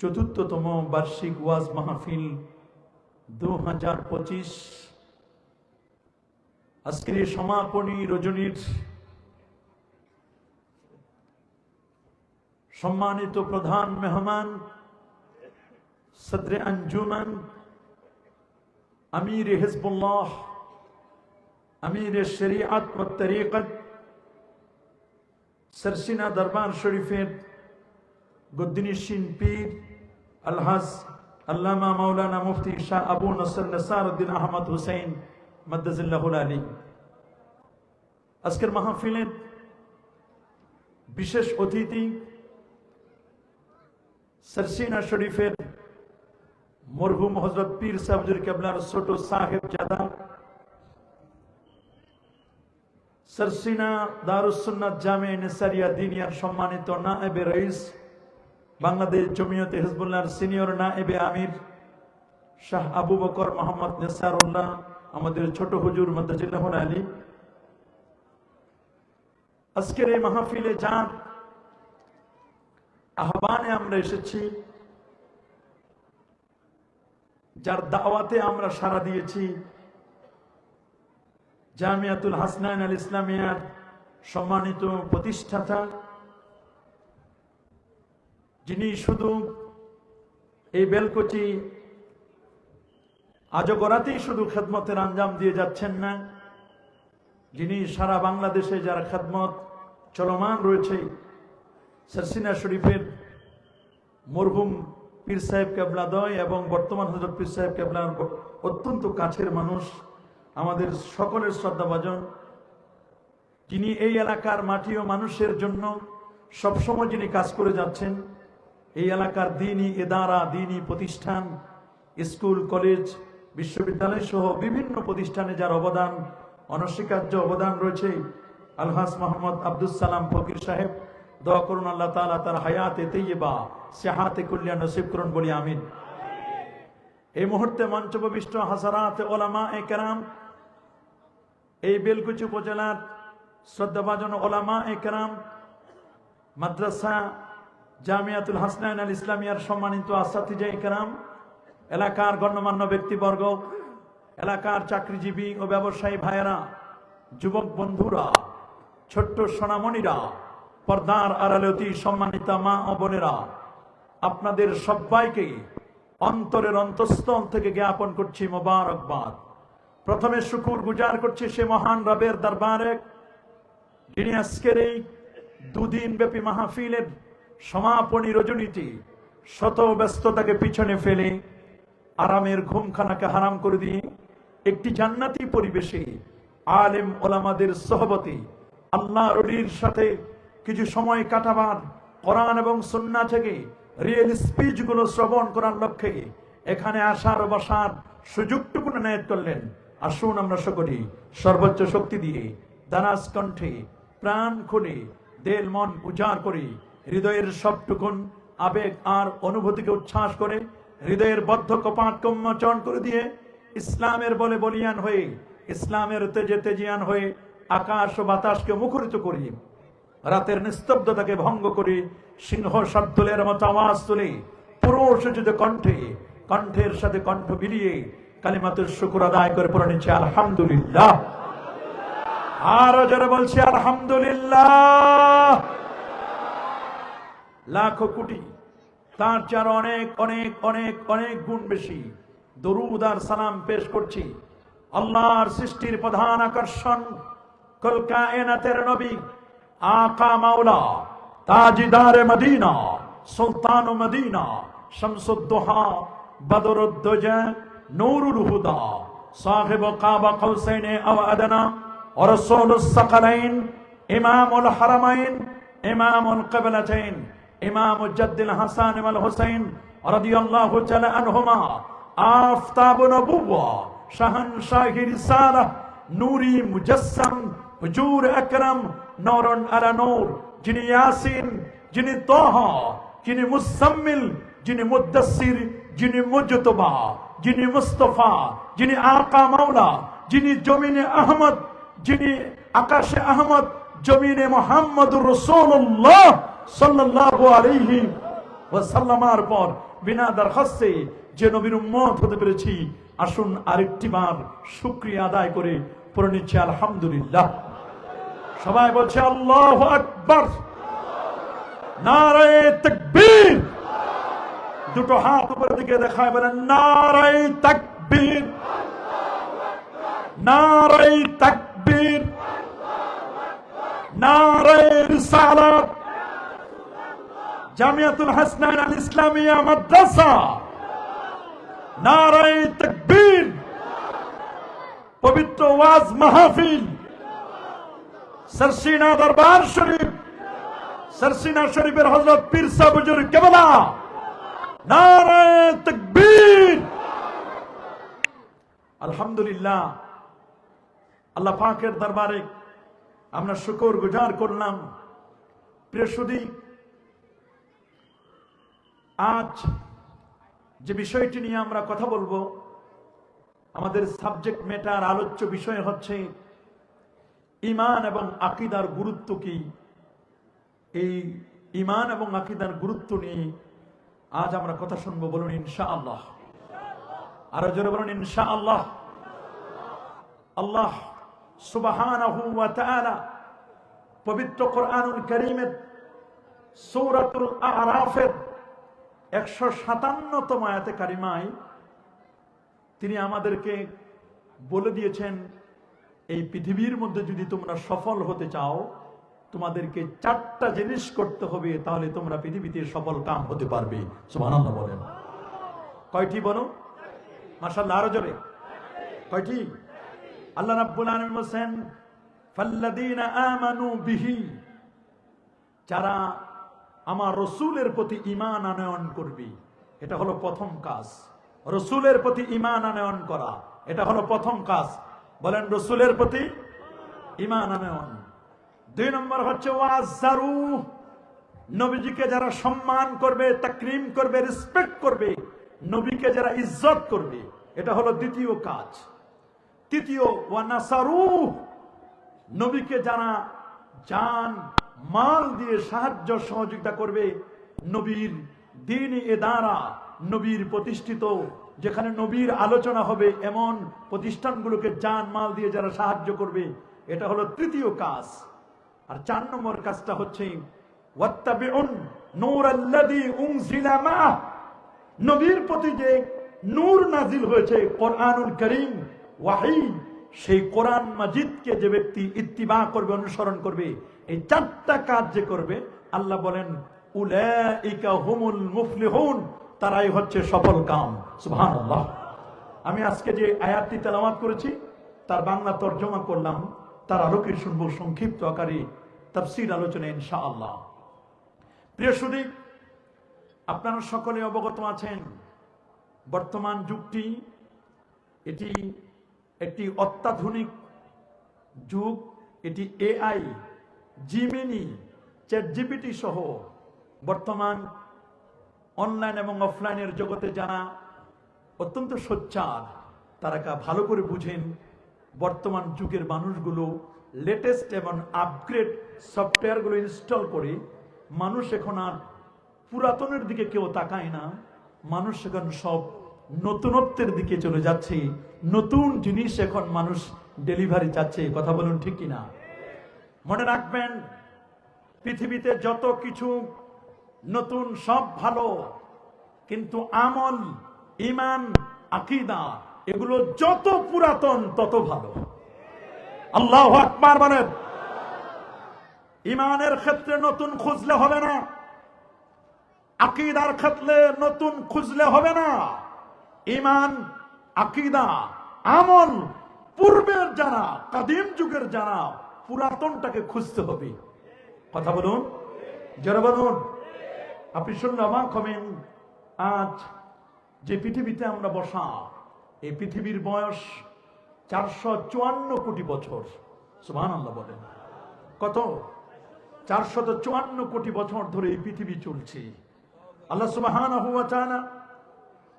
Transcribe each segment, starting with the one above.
চতুর্থতম বার্ষিক ওয়াজ মাহফিল 2025 আজকের এই সমাপনী রজনীর সম্মানিত প্রধান মেহমান সদরে আঞ্জুমান আমির হিজবুল্লাহ আমির শরিয়াত ও তরিকত সরসিনা দরবার শরীফের গদ্দিনিশিন পীর আলহাজ আল্লামা মাওলানা মুফতি শাহ আবু নসর নসারউদ্দিন আহমদ হুসাইন মাদ্দাজিল্লাহুল আলী। আজকের মাহফিলের বিশেষ অতিথি সরসিনা শরীফের মরহুম হযরত পীর সাহেব কেবলার ছোট সাহেব জাদা, সরসিনা দারুস সুন্নাত জামে নিসারিয়া দিনিয়ার সম্মানিত নায়েবে রইস, বাংলাদেশ জমিয়তে হিজবুল্লাহর সিনিয়র নায়েবে আমির শাহ আবু বকর মোহাম্মদ নেসারুল্লাহ, আমাদের ছোট হুজুর মাদ্দাজিল্লাহুল আলী। আজকের এই মাহফিলে যার আহ্বানে আমরা এসেছি, যার দাওয়াতে আমরা সাড়া দিয়েছি, জামিয়াতুল হাসনাইন আল ইসলামিয়ার সম্মানিত প্রতিষ্ঠাতা, যিনি শুধু এই বেলকুচি আজগরাতেই শুধু খেদমতের আঞ্জাম দিয়ে যাচ্ছেন না, যিনি সারা বাংলাদেশে যারা খেদমত চলমান রয়েছে, সরসিনা শরীফের মরহুম পীর সাহেব কেবলাদয় এবং বর্তমান হযরত পীর সাহেব কেবলার অত্যন্ত কাছের মানুষ, আমাদের সকলের শ্রদ্ধাভাজন, যিনি এই এলাকার মাটি ও মানুষের জন্য সবসময় যিনি কাজ করে যাচ্ছেন। এই এলাকার দ্বীনি ইদারা, দ্বীনি প্রতিষ্ঠান, স্কুল, কলেজ, বিশ্ববিদ্যালয় সহ বিভিন্ন প্রতিষ্ঠানে যার অবদান, অনস্বীকার্য অবদান রয়েছে, আলহাজ মোহাম্মদ আব্দুল সালাম ফকির সাহেব, দোয়া করুন আল্লাহ তাআলা তার হায়াতে তাইয়্যিবা সিহাতে কুল্লিয়া নসিব করুন, বলি আমিন। এই মুহূর্তে মঞ্চপ্রবিষ্ট হাজারাত উলামায়ে কেরাম, এই বেলকুচি উপজেলার শ্রদ্ধাভাজন উলামায়ে কেরাম, মাদ্রাসা জামিয়াতুল হাসনাইন আল ইসলামিয়ার সম্মানিত আসাতিজায়ে কেরাম, এলাকার গণ্যমান্য ব্যক্তিবর্গ, এলাকার চাকরিজীবী ও ব্যবসায়ী ভাইয়েরা, যুবক বন্ধুরা, ছোট্ট সোনামণিরা, পর্দার আড়ালে অতি সম্মানিতা মা ও বোনেরা, আপনাদের সবাইকে অন্তরের অন্তঃস্থল থেকে জ্ঞাপন করছি মোবারকবাদ। প্রথমে শুকর গুজার করছি সে মহান রবের দরবারে, যিনি আজকের এই দুদিন ব্যাপী মাহফিলের সমাপনী রজনীতে শত ব্যস্ততাকে পিছনে ফেলে আরামের ঘুমখানাকে হারাম করে দিয়ে একটি জান্নাতি পরিবেশে আলেম ওলামাদের সোহবতে আল্লাহর ওলির সাথে কিছু সময় কাটাবার, কোরআন এবং সুন্নাহ থেকে রিয়েল স্পিচ গুলো শ্রবণ করার লক্ষ্যে এখানে আসার বসার সুযোগটুকু নায়াত করলেন। আসুন আমরা সকলেই সর্বোচ্চ শক্তি দিয়ে দারাজ কণ্ঠে প্রাণ খুলে দেল মন উজাড় করে হৃদয়ের সবটুকুন আবেগ আর অনুভূতিকে উচ্ছ্বাস করে হৃদয়ের বদ্ধ কপাট উন্মোচন করে দিয়ে ইসলামের বলে বলিয়ান হয়ে, ইসলামের তেজে তেজিয়ান হয়ে আকাশ ও বাতাসকে মুখরিত করি, রাতের নিস্তব্ধতাকে ভঙ্গ করে সিংহ শার্দুলের মতো আওয়াজ তুলে পুরোসজ্জিত কণ্ঠে, কণ্ঠের সাথে কণ্ঠ মিলিয়ে কালিমাতুর শুকর আদায় করে পড়ে নিচ্ছে আলহামদুলিল্লাহ। আরো যারা বলছে আলহামদুলিল্লাহ। লাখো কোটি তার চার অনেক অনেক অনেক অনেক গুণ বেশি দরুদ আর সালাম পেশ করছি আল্লাহর সৃষ্টির প্রধান আকর্ষণ, কুল কায়নাতের নবী, আকা মাওলা, তাজিদারে মদিনা, সুলতান মদিনা, শামসুদ্দোহা, বদরুদ্দোজা, নূরুল হুদা, সাহিব কাবা কৌসাইন আও আদনা, और रसूलुस सकलैन, इमामुल हरमैन, इमामुल क़िबलतैन, इमाम जद्दिल हसन वल हुसैन रदियल्लाहु तआला अन्हुमा, आफताब नबुव्वा, शहनशाह रिसाला, नूरी मुजस्सम, हुजूर अकरम, नूरुन अला नूर, जिनी यासीन, जिनी तोहा, जिनी मुसम्मिल, जिनी मुद्दस्सिर, जिनी मुजतबा, जिनी मुस्तफा, जिनी आका मौला, जिनी जमीने अहमद, যিনি আকাশে আহমদ, জমিনে মুহাম্মদুর রাসূলুল্লাহ সাল্লাল্লাহু আলাইহি ওয়াসাল্লামার পর বিনা দরখাস্তে যে নবীর উম্মত হতে পেরেছি, আসুন আরেকটি বার শুকরিয়া আদায় করে পড়ে নিচ্ছি আলহামদুলিল্লাহ। সবাই বলছে আল্লাহু আকবার, নারায়ে তাকবীর। দুটো হাত উপরের দিকে দেখায় বলেন নারায়ে তাকবীর, নারায়ে তাকবীর, নারায়ে রিসালাত। জামিয়াতুল হাসনাইন আল ইসলামিয়া মাদ্রাসা, নারায়ে তাকবীর। পবিত্র ওয়াজ মাহফিল, সরসিনা দরবার শরীফ, সরসিনা শরীফের হযরত পীর সাহেব হুজুর কেবলা, নারায়ে তাকবীর। আলহামদুলিল্লাহ, আল্লাহ পাকের দরবারে আমরা শুকর গুজার করলাম। প্রিয় সুধী, আজ যে বিষয়টি নিয়ে আমরা কথা বলবো, আমাদের সাবজেক্ট ম্যাটার, আলোচ্য বিষয় হচ্ছে ঈমান এবং আকীদার গুরুত্ব কি। এই ঈমান এবং আকীদার গুরুত্ব নিয়ে আজ আমরা কথা শুনবো। বলুন ইনশাআল্লাহ। আরো জোরে বলুন ইনশাআল্লাহ। আল্লাহ সুবহানাহু ওয়া তাআলা পবিত্র কোরআনুল কারীমের সূরাতুল আরাফের 157তম আয়াতে কারিমায় তিনি আমাদেরকে বলে দিয়েছেন, এই পৃথিবীর মধ্যে যদি তোমরা সফল হতে চাও, তোমাদেরকে 4টা জিনিস করতে হবে, তাহলে তোমরা পৃথিবীতে সফল কাম হতে পারবে। সুবহানাল্লাহ বলেন। কয়টি বলো? মাশাআল্লাহ, আরো জোরে। কয়টি? আল্লাহ রাব্বুল আলামিন বলেন ফাল্লাযীনা আমানু বিহি, যারা আমার রসুলের প্রতি ঈমান আনয়ন করবে। এটা হলো প্রথম কাজ, রসুলের প্রতি ঈমান আনয়ন করা, এটা হলো প্রথম কাজ। বলেন রসুলের প্রতি ঈমান আনয়ন। 2 নম্বর হচ্ছে ওয়াজ্জারু, নবীজিকে যারা সম্মান করবে, তাকরীম করবে, রেসপেক্ট করবে, নবীকে যারা ইজ্জত করবে, এটা হলো দ্বিতীয় কাজ। তৃতীয় ওয়ানাসারু, নবীকে যারা জান মাল দিয়ে সাহায্য সহযোগিতা করবে, নবীর দ্বীনি ইদারা, নবীর প্রতিষ্ঠিত যেখানে নবীর আলোচনা হবে এমন প্রতিষ্ঠানগুলোকে জান মাল দিয়ে যারা সাহায্য করবে, এটা হলো তৃতীয় কাজ। আর 4 নম্বর কাজটা হচ্ছে ওয়াত্তাবিউন নূরাল্লাযী উনজিলা মাআহ, নবীর প্রতি যে নূর নাজিল হয়েছে, কোরআনুল কারীম, ওয়াহী, সেই কোরআন মাজিদকে যে ব্যক্তি ইত্তিবা করবে, অনুসরণ করবে, এই 4টা কাজ যে করবে, আল্লাহ বলেন উলাইকা হুমুল মুফলিহুন, তারাই হচ্ছে সফল কাম। সুবহানাল্লাহ। আমি আজকে যে আয়াতটি তেলাওয়াত করেছি তার বাংলা তরজমা করলাম, তার আলোকে শুনবো সংক্ষিপ্ত আকারে তাফসীর আলোচনা ইনশাআল্লাহ। প্রিয় সুধী, আপনারা সকলে অবগত আছেন বর্তমান যুগটি এটি একটি অত্যাধুনিক যুগ। এটি এআই, জিমিনি, চ্যাটজিপিটি সহ বর্তমান অনলাইন এবং অফলাইনের জগতে যারা অত্যন্ত সোচ্চার, তারা ভালো করে বুঝেন বর্তমান যুগের মানুষগুলো লেটেস্ট এবং আপগ্রেড সফটওয়্যারগুলো ইনস্টল করে, মানুষ এখন আর পুরাতনের দিকে কেউ তাকায় না, মানুষ এখন সব নতুনত্বের দিকে চলে যাচ্ছে। নতুন জিনিস এখন মানুষ ডেলিভারি চাচ্ছে। কথা বলুন ঠিক কিনা? মনে রাখবেন, পৃথিবীতে যত কিছু নতুন সব ভালো, কিন্তু আমল, ঈমান, আকীদা এগুলো যত পুরাতন তত ভালো। আল্লাহু আকবার বলেন। ঈমানের ক্ষেত্রে নতুন খুঁজলে হবে না, আকীদার ক্ষেত্রে নতুন খুঁজলে হবে না। ঈমান, আকীদা, আমল পূর্বের যারা, কাদিম যুগের যারা, পুরাতনটাকে খুঁজতে হবে। কথা বলুন, যারা বলুন। আপনি শুনলে অবাক হবেন, আজ যে পৃথিবীতে আমরা বসা, এই পৃথিবীর বয়স 454 কোটি বছর। সুবহানাল্লাহ বলেন। কত? 454 কোটি বছর ধরে এই পৃথিবী চলছে। আল্লাহ সুবহানাহু ওয়া তাআলা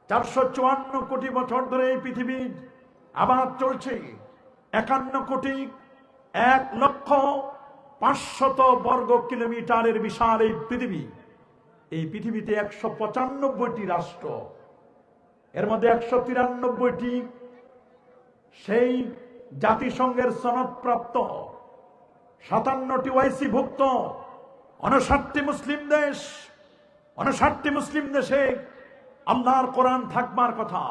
454 কোটি বছর ধরে এই পৃথিবী আবার চলছে। 51,01,500,000 বর্গ কিলোমিটারের বিশাল এই পৃথিবী। এই পৃথিবীতে 195টি রাষ্ট্র, এর মধ্যে 193টি সেই জাতিসংঘের সনদপ্রাপ্ত, 57টি ওআইসি ভুক্ত, 59টি মুসলিম দেশ। 59টি মুসলিম দেশে আল্লাহর কোরআন থাকবার কথা,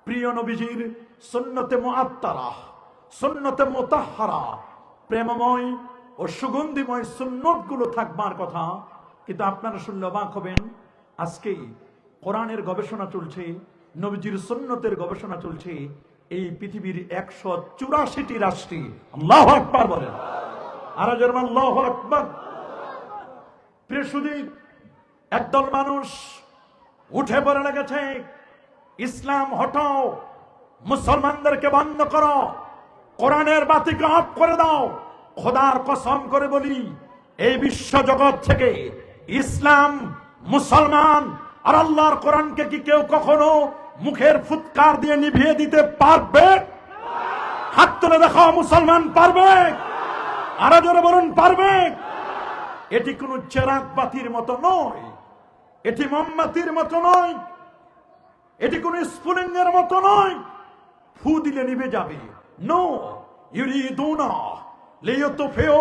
প্রিয় নবীজির সুন্নতে মুআত্তারা, সুন্নতে মুতাহহারা, প্রেমময় ও সুগন্ধিময় সুন্নতগুলো থাকবার কথা। কিন্তু আপনারা শুনলে অবাক হবেন, আজকেই কোরআনের গবেষণা চলছে, নবীজির সুন্নতের গবেষণা চলছে এই পৃথিবীর 184টি রাষ্ট্রে। আল্লাহু আকবার বলেন, আর জোরে আল্লাহু আকবার। প্রিয় সুধী, একদল মানুষ উঠে পড়ে লেগেছে, ইসলাম হটাও, মুসলমানদেরকে বন্ধ করো, কোরআনের বাতিকে অফ করে দাও। খোদার কসম করে বলি, এই বিশ্ব জগৎ থেকে ইসলাম, মুসলমান আর আল্লাহর কোরআনকে কি কেউ কখনো মুখের ফুৎকার দিয়ে নিভিয়ে দিতে পারবে? হাত তুলে দেখাও, মুসলমান পারবে? আরো জোরে বলুন, পারবে? এটি কোন চেরাগ বাতির মতো নয়, এটি মোমবাতির মতো নয়, এটি কোন স্ফুলিঙ্গ এর মতো নয়, ফু দিলে নিভে যাবে। নো, ইউরিদুনা লিইউতফিউ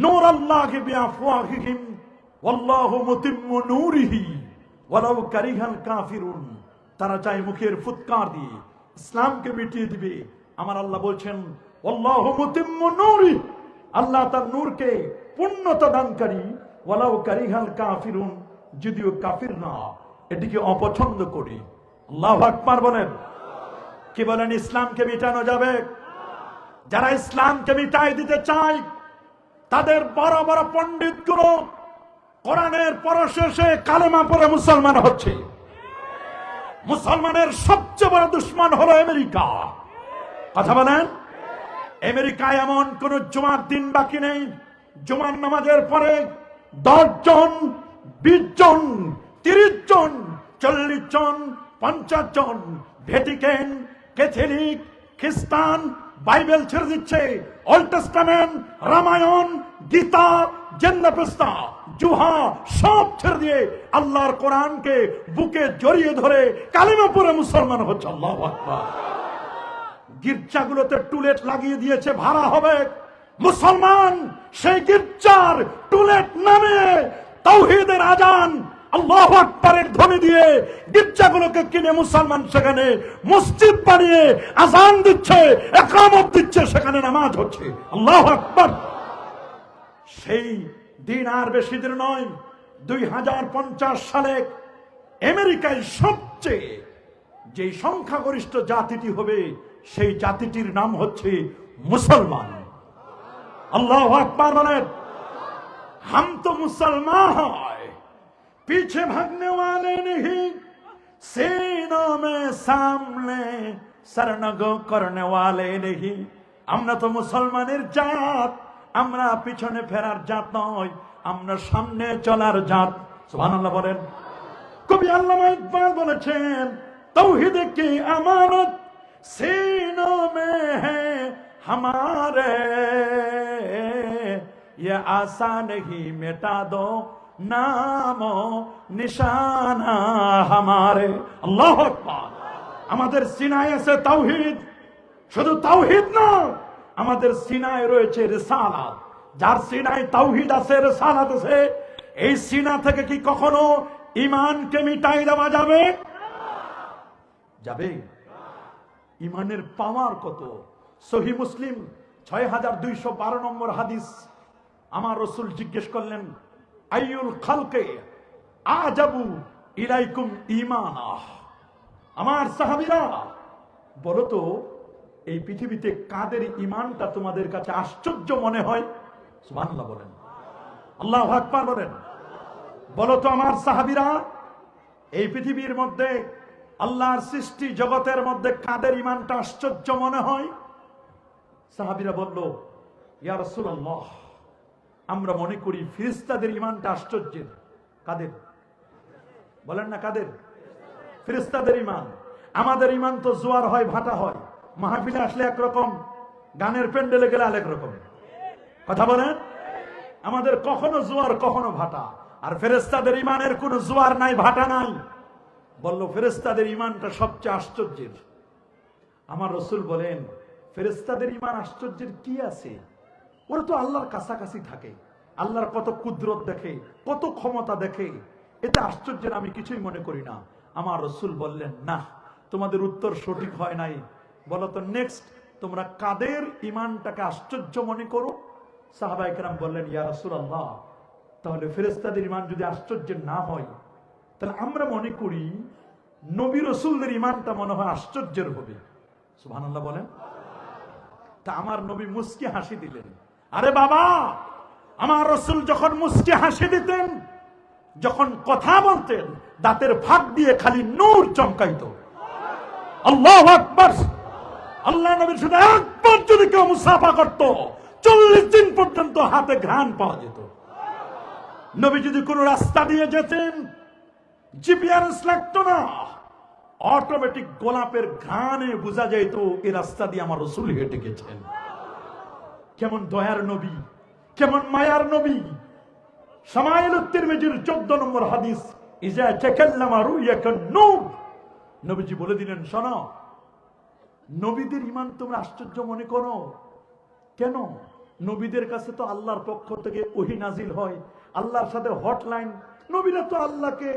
নূরাল্লাহি বিআফওয়াহিহিম ওয়াল্লাহু মুতিম্মু নূরিহি ওয়ালাউ কারিহাল কাফিরুন। তারা চায় মুখের ফুৎকার দিয়ে ইসলামকে মিটিয়ে দিবে। আমার আল্লাহ বলছেন ওয়াল্লাহু মুতিম্মু নূরি, আল্লাহ তার নূরকে পূর্ণতা দানকারী, ওয়ালাউ কারিহাল কাফিরুন, যদিও কাফির না এটিকে অপছন্দ করি। আল্লাহু আকবার বলেন। কি বলেন, ইসলামকে মিটানো যাবে? যারা ইসলামকে মিটাই দিতে চায় তাদের বড় বড় পণ্ডিতগুলো কোরআনের পরশেষে কালেমা পড়ে মুসলমান হচ্ছে। মুসলমানের সবচেয়ে বড় দুশ্মন হলো আমেরিকা। কথা বলেন, আমেরিকায় এমন কোন জুমার দিন বাকি নেই, জুমার নামাজের পরে 10 জন, 20 জন, 30 জন, 40 জন, 50 জন ভ্যাটিকান, ক্যাথলিক, খ্রিস্টান বাইবেল ছেড়ে দিচ্ছে। ওল্ড টেস্টামেন্ট, রামায়ণ, গীতা, জেন্দাপ্রস্তা, জুহা সব ছেড়ে দিয়ে আল্লাহর কোরআনকে বুকে জড়িয়ে ধরে কালিমা পড়ে মুসলমান হচ্ছে। আল্লাহু আকবার। গির্জাগুলোতে টুলেট লাগিয়ে দিয়েছে, ভাড়া হবে। মুসলমান সেই গির্জার টুলেট নামে তাওহীদের আজান, আল্লাহু আকবারের ধ্বনি দিয়ে গির্জাগুলোকে কিনে মুসলমান সেখানে মসজিদ বানিয়ে আজান দিচ্ছে, ইকামত দিচ্ছে, সেখানে নামাজ হচ্ছে। আল্লাহু আকবার। সেই দিন আর বেশি দিন নয়, 2050 সালে আমেরিকায় সবচেয়ে যে সংখ্যাগরিষ্ঠ জাতিটি হবে সেই জাতিটির নাম হচ্ছে মুসলমান। আল্লাহু আকবার বলেন। हम तो मुसलमान हैं, पीछे भागने वाले नहीं, सीनों में सामने सरनगो करने वाले नहीं। আমরা তো মুসলমানের জাত, আমরা পিছনে ফেরার জাত নয়, আমরা সামনে চলার জাত। সুবহানাল্লাহ বলেন। কবি আল্লামা ইকবাল বলেছেন, तौहीद की अमानत सीनों में है हमारे, ये आशा नहीं मिटा दो नामो निशाना हमारे। अल्लाहु আকবার। আমাদের সিনায় আছে তাওহীদ, শুধু তাওহীদ না, আমাদের সিনায় রয়েছে রিসালাত। যার সিনায় তাওহীদ আছে, রিসালাত আছে, এই সিনা থেকে কি কখনো ঈমানকে মিটাই দেওয়া যাবে? যাবে? ঈমানের পাওয়ার কত! সহিহ মুসলিম 6212 নম্বর হাদিস। আমার রাসূল জিজ্ঞেস করলেন, আইয়ুল খালকে আজাবু ইলাইকুম ঈমানা। আমার সাহাবীরা বলো তো, এই পৃথিবীতে কাদের ঈমানটা তোমাদের কাছে আশ্চর্য মনে হয়? সুবহানাল্লাহ বলেন, আল্লাহু আকবার বলেন। বলো তো আমার সাহাবীরা, এই পৃথিবীর মধ্যে আল্লাহর সৃষ্টি জগতের মধ্যে কাদের ঈমানটা আশ্চর্য মনে হয়? সাহাবীরা বলল, ইয়া রাসূলুল্লাহ, আমরা মনে করি ফেরেশতাদের ঈমানটা আশ্চর্যের। কাদের বলেন না? কাদের? ফেরেশতাদের ঈমান। আমাদের ঈমান তো জোয়ার হয়, ভাটা হয়, মাহফিলে আসলে একরকম, গানের প্যান্ডেলে গেলে আরেক রকম। কথা বলেন। আমাদের কখনো জোয়ার কখনো ভাটা। আর ফেরেশতাদের ইমানের কোনো জোয়ার নাই, ভাটা নাই। বলল ফেরেশতাদের ইমানটা সবচেয়ে আশ্চর্যের। আমার রাসূল বলেন, ফেরেশতাদের ইমান আশ্চর্যের কি আছে? ওরা তো আল্লাহর কাছাকাছি থাকে, আল্লাহর কত কুদরত দেখে, কত ক্ষমতা দেখে, এতে আশ্চর্যের আমি কিছুই মনে করি না। আমার রাসূল বললেন, না, তোমাদের উত্তর সঠিক হয় নাই। বলো তো নেক্সট, তোমরা কাদের ইমানটাকে আশ্চর্য মনে করো? সাহাবায়ে কেরাম বললেন, ইয়া রাসূলুল্লাহ, তাহলে ফেরেশতাদের ইমান যদি আশ্চর্যের না হয়, তাহলে আমরা মনে করি নবী রাসূলদের ইমানটা মনে হয় আশ্চর্যের হবে। সুবহানাল্লাহ বলেন। তা আমার নবী মুস্কি হাসি দিলেন। আরে বাবা, আমার রাসূল যখন মুস্কি হাসি দিতেন, যখন কথা বলতেন, দাঁতের ফাঁক দিয়ে খালি নূর চমকাইতো। আল্লাহু আকবার। আল্লাহ নবীর সাথে একবার যদি কেউ মুসাফা করত, 40 দিন পর্যন্ত হাতে ঘ্রাণ পাওয়া যেত। নবী যদি কোনো রাস্তা দিয়ে যেতেন, জিপিআরএস লাগতো না, অটোমেটিক গোলাপের ঘ্রাণে বোঝা যেত এই রাস্তা দিয়ে আমার রাসূল হেঁটে গেছেন। কেমন দয়ার নবী, কেমন মায়ার নবী। শামাইলুত তিরমিজির 14 নম্বর হাদিস, ইজা তাকাল্লামা রুয়াকান নূর। নবীজি বলে দিলেন, শোনো, নবীদের ইমান তোমরা আশ্চর্য মনে করো কেন? নবীদের কাছে তো আল্লাহর পক্ষ থেকে ওহী নাজিল হয়, আল্লাহর সাথে হটলাইন। নবীরা তো আল্লাহকে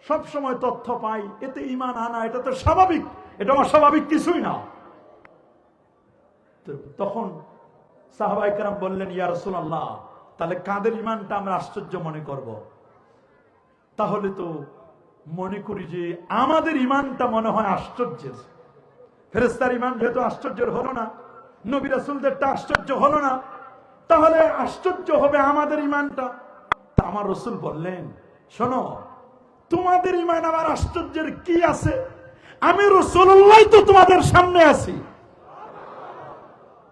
সব সময় তথ্য পায়, এতে ইমান আনা এটা তো স্বাভাবিক, এটা অস্বাভাবিক কিছুই না। তখন সাহাবায়ে কেরাম বললেন, ইয়া রাসূলুল্লাহ, তাহলে কাদের ইমানটা আমরা আশ্চর্য মনে করব? তাহলে তো মনে করি যে আমাদের ইমানটা মনে হয় আশ্চর্যের। ফেরেশতার ইমান যেহেতু আশ্চর্যের হলো না, নবী রাসূলদেরটা আশ্চর্য হলো না, তাহলে আশ্চর্য হবে আমাদের ইমানটা। তা আমার রাসূল বললেন, শোনো, তোমাদের ইমান আমার আশ্চর্যের কি আছে? আমি রাসূলুল্লাহ তো তোমাদের সামনে আছি,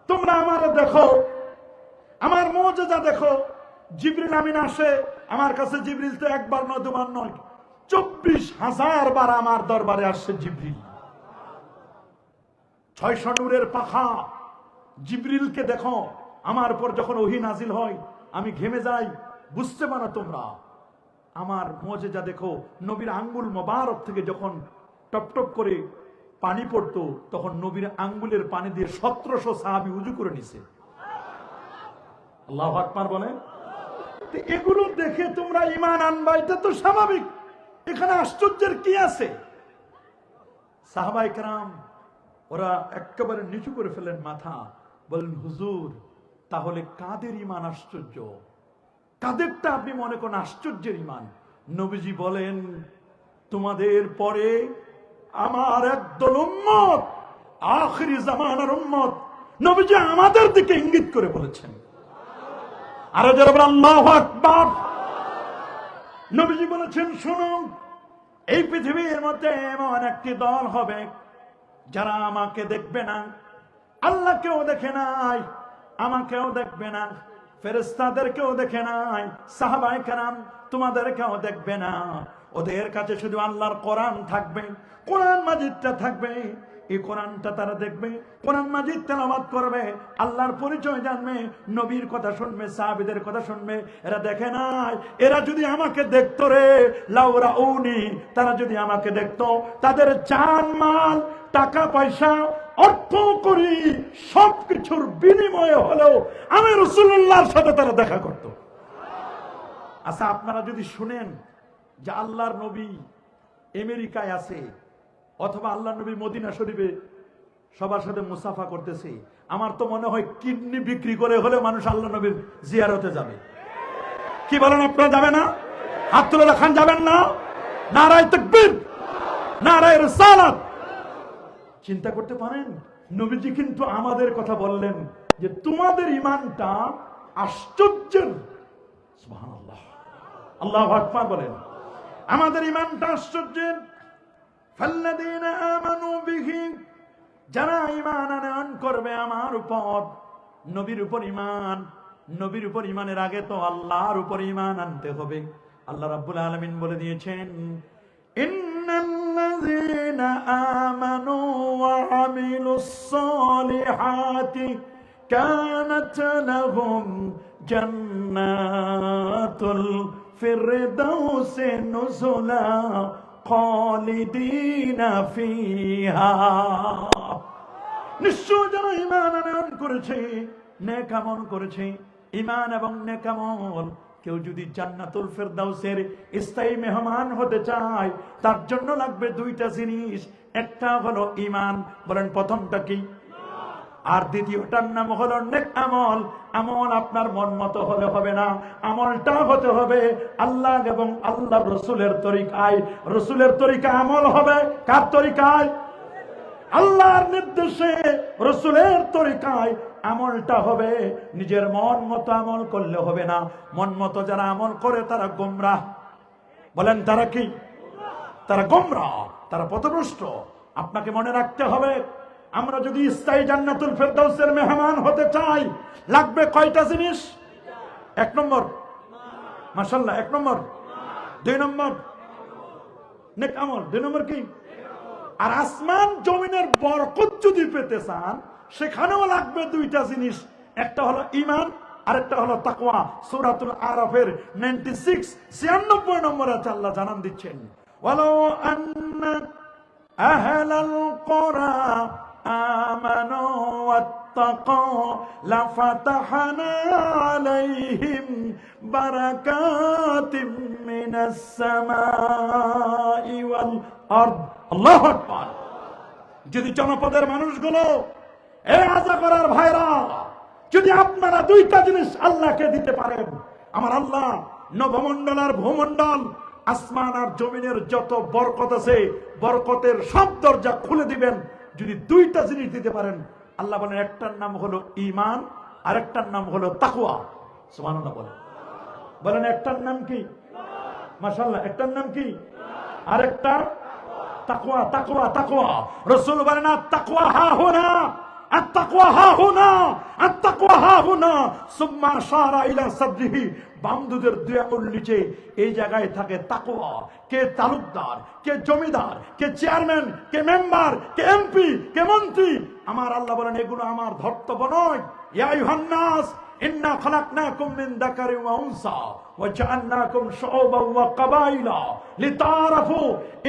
তোমরা আমারে দেখো, আমার মুজিজা দেখো। জিবরিল আমিন আসে আমার কাছে, জিবরিল তো একবার নয় দুবার নয়, 24,000 বার আমার দরবারে আসছে জিবরিল। 600 নূরের পাখা। জিবরিলকে দেখো, আমার উপর যখন ওহী নাজিল হয় আমি ঘেমে যাই, বুঝতে পারো তোমরা। আমার মুজিজা দেখো, নবীর আঙ্গুল মোবারক থেকে যখন টপ টপ করে পানি পড়তো, তখন নবীর আঙ্গুলের পানি দিয়ে 1700 সাহাবী ওযু করে নিছে। আল্লাহু আকবার বলেন। এগুলো দেখে তোমরা ঈমান আনবা, এটা তো স্বাভাবিক, এখানে আশ্চর্যের কি আছে? সাহাবায়ে কেরাম ওরা একেবারে নিচু করে ফেলেন মাথা, বলেন, হুজুর, তাহলে কাদের ঈমান আশ্চর্য? কাদেরটা আপনি মনে করেন আশ্চর্যের ঈমান? নবীজি বলেন, তোমাদের পরে আমার একদল উম্মত, আখিরি জামানার উম্মত। নবীজি আমাদের দিকে ইঙ্গিত করে বলেছেন। আরো যারা বলেন আল্লাহু আকবার। নবীজি বলেছেন, শুনুন, এই পৃথিবীর মধ্যে এমন একটি দল হবে যারা আমাকে দেখবে না, আল্লাহকেও দেখে নাই, আমাকেও দেখবে না, ফেরেশতাদেরকেও দেখে নাই, সাহাবায়ে কেরাম তোমাদেরকেও দেখবে না। ওদের কাছে শুধু আল্লাহর কোরআন থাকবে, কোরআন মাজিদটা থাকবে। এই কোরআনটা তারা দেখবে, কোরআন মাজিদ তেলাওয়াত করবে, আল্লাহর পরিচয় জানবে, নবীর কথা শুনবে, সাহাবীদের কথা শুনবে। এরা দেখে নাই। এরা যদি আমাকে দেখতো রে লাউরাউনি, তারা যদি আমাকে দেখতো, তাদের জান মাল, টাকা পয়সা, অর্থ করি সবকিছুর বিনিময়ে হলেও আমি রাসূলুল্লাহর সাথে তারা দেখা করত। আচ্ছা, আপনারা যদি শুনেন যে আল্লাহর নবী আমেরিকায় আছে, অথবা আল্লাহর নবী মদিনা শরীফে সবার সাথে মুসাফা করতেছে, আমার তো মনে হয় কিডনি বিক্রি করে হলে মানুষ আল্লাহ নবীর জিয়ারতে যাবে। কি বলেন আপনারা, যাবে না? হাত তুলে রাখান, যাবেন না? নারায়ে তাকবীর, নারায়ে রিসালাত। চিন্তা করতে পারেন, নবীজি কিন্তু আমাদের কথা বললেন যে তোমাদের ঈমানটা আশ্চর্যের। সুবহানাল্লাহ, আল্লাহু আকবার বলেন। আমাদের ঈমানটা আশ্চর্যের। ফাল্লাযীনা আমানু বিহি, যারা ঈমান আনয়ন করবে আমার উপর, নবীর উপর ঈমান। নবীর উপর ঈমানের আগে তো আল্লাহর উপর ঈমান আনতে হবে। আল্লাহ রাব্বুল আলামিন বলে দিয়েছেন, ইন্নাল্লাযীনা আমানু ওয়া আমিলুস সালিহাতি কানাত লাহুম জান্নাতুল ফিরদাউসে নুজুলা খালিদিনা ফিহা। নিশ্চয় যারা ঈমান আনয়ন করেছে, নেক আমল করেছে, ঈমান এবং নেক আমল, কেউ যদি জান্নাতুল ফেরদাউসের স্থায়ী মেহমান হতে চায়, তার জন্য লাগবে দুইটা জিনিস। একটা হলো ঈমান, বলেন প্রথমটা কি? আর দ্বিতীয়টার নাম হলো নেক আমল। আমল আপনার মন মতো হলে হবে না, আমলটা হতে হবে আল্লাহ এবং আল্লাহ রসুলের তরিকায়। রসুলের তরিকায় আমল হবে। কার তরিকায়? আল্লাহর নির্দেশে রসুলের তরিকায় আমলটা হবে। নিজের মন মতো আমল করলে হবে না। মন মতো যারা আমল করে তারা গোমরাহ। বলেন তারা কি? তারা গোমরাহ, তারা পথভ্রষ্ট। আপনাকে মনে রাখতে হবে, আমরা যদি স্থায়ী জান্নাতুল ফেরদাউসের মেহমান হতে চাই, লাগবে কয়টা জিনিস? এক নম্বর, মাশাআল্লাহ, এক নম্বর। দুই নম্বর নেক আমল। দুই নম্বর কি? আর আসমান জমিনের বরকত যদি পেতে চান, সেখানেও লাগবে দুইটা জিনিস। একটা হলো ঈমান, আরেকটা হলো তাকওয়া। সূরাতুল আরাফের 96 নম্বরে আল্লাহ জানান দিচ্ছেন, ওয়ালাউ আন্না আহলাল কুরা আমানু ওয়াত্তাকাউ লাফাতাহনা আলাইহিম বারাকাতিম মিনাস সামাই ওয়াল আরদ। আল্লাহু আকবার। যদি জনপদের মানুষগুলো, এ আজা করার ভাইরা, যদি আপনারা দুইটা জিনিস আল্লাহকে দিতে পারেন, আমার আল্লাহ নবমণ্ডল আর ভূমণ্ডল, আসমান আর জমিনের যত বরকত আছে, বরকতের সব দরজা খুলে দিবেন যদি দুইটা জিনিস দিতে পারেন। আল্লাহ বলেন একটার নাম হলো ঈমান, আরেকটার নাম হলো তাকওয়া। সুবহানাল্লাহ বলেন। বলেন একটার নাম কি? মাশাআল্লাহ। একটার নাম কি? আরেকটা তাকওয়া। তাকওয়া, তাকওয়া। রাসূল বলেন আত-তাকওয়া হা হুনা, আত-তাকওয়া হা হুনা, আত-তাকওয়া হা হুনা। সুম্মা আশারা ইলা সাদরিহি। বামদুদের দুই আঙুল নিচে এই জায়গায় থাকে তাকওয়া। কে তালুকদার, কে জমিদার, কে চেয়ারম্যান, কে মেম্বার, কে এমপি, কে মন্ত্রী, আমার আল্লাহ বলেন এগুলো আমার ধর্তব্য নয়। ইয়া আইয়ুহান নাস ইন্না খালাকনাকুম মিন যাকারিন ওয়া উনসা ওয়া জাআলনাকুম শুউবান ওয়া কাবাইলা লিতাআরাফু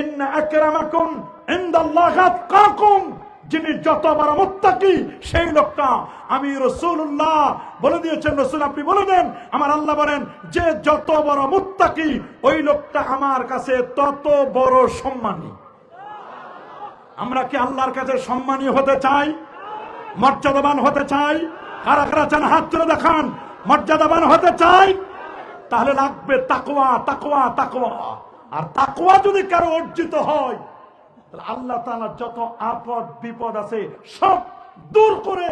ইন্না আকরামাকুম ইনদাল্লাহি আতকাকুম। যিনি যত বড় মুত্তাকি, সেই লোকটা আমি রাসূলুল্লাহ বলে দিয়েছেন। রাসূল আপনি বলে দেন, আমার আল্লাহ বলেন যে যত বড় মুত্তাকি, ওই লোকটা আমার কাছে তত বড় সম্মানী। আমরা কি আল্লাহর কাছে সম্মানী হতে চাই? মর্যাদাবান হতে চাই? কারা কারা চান হাত তুলে দেখান। মর্যাদাবান হতে চাই? তাহলে লাগবে তাকওয়া, তাকওয়া, তাকওয়া। আর তাকওয়া যদি কারো অর্জিত হয়, আল্লাহ তাআলা যত আপদ বিপদ আছে সব দূর করে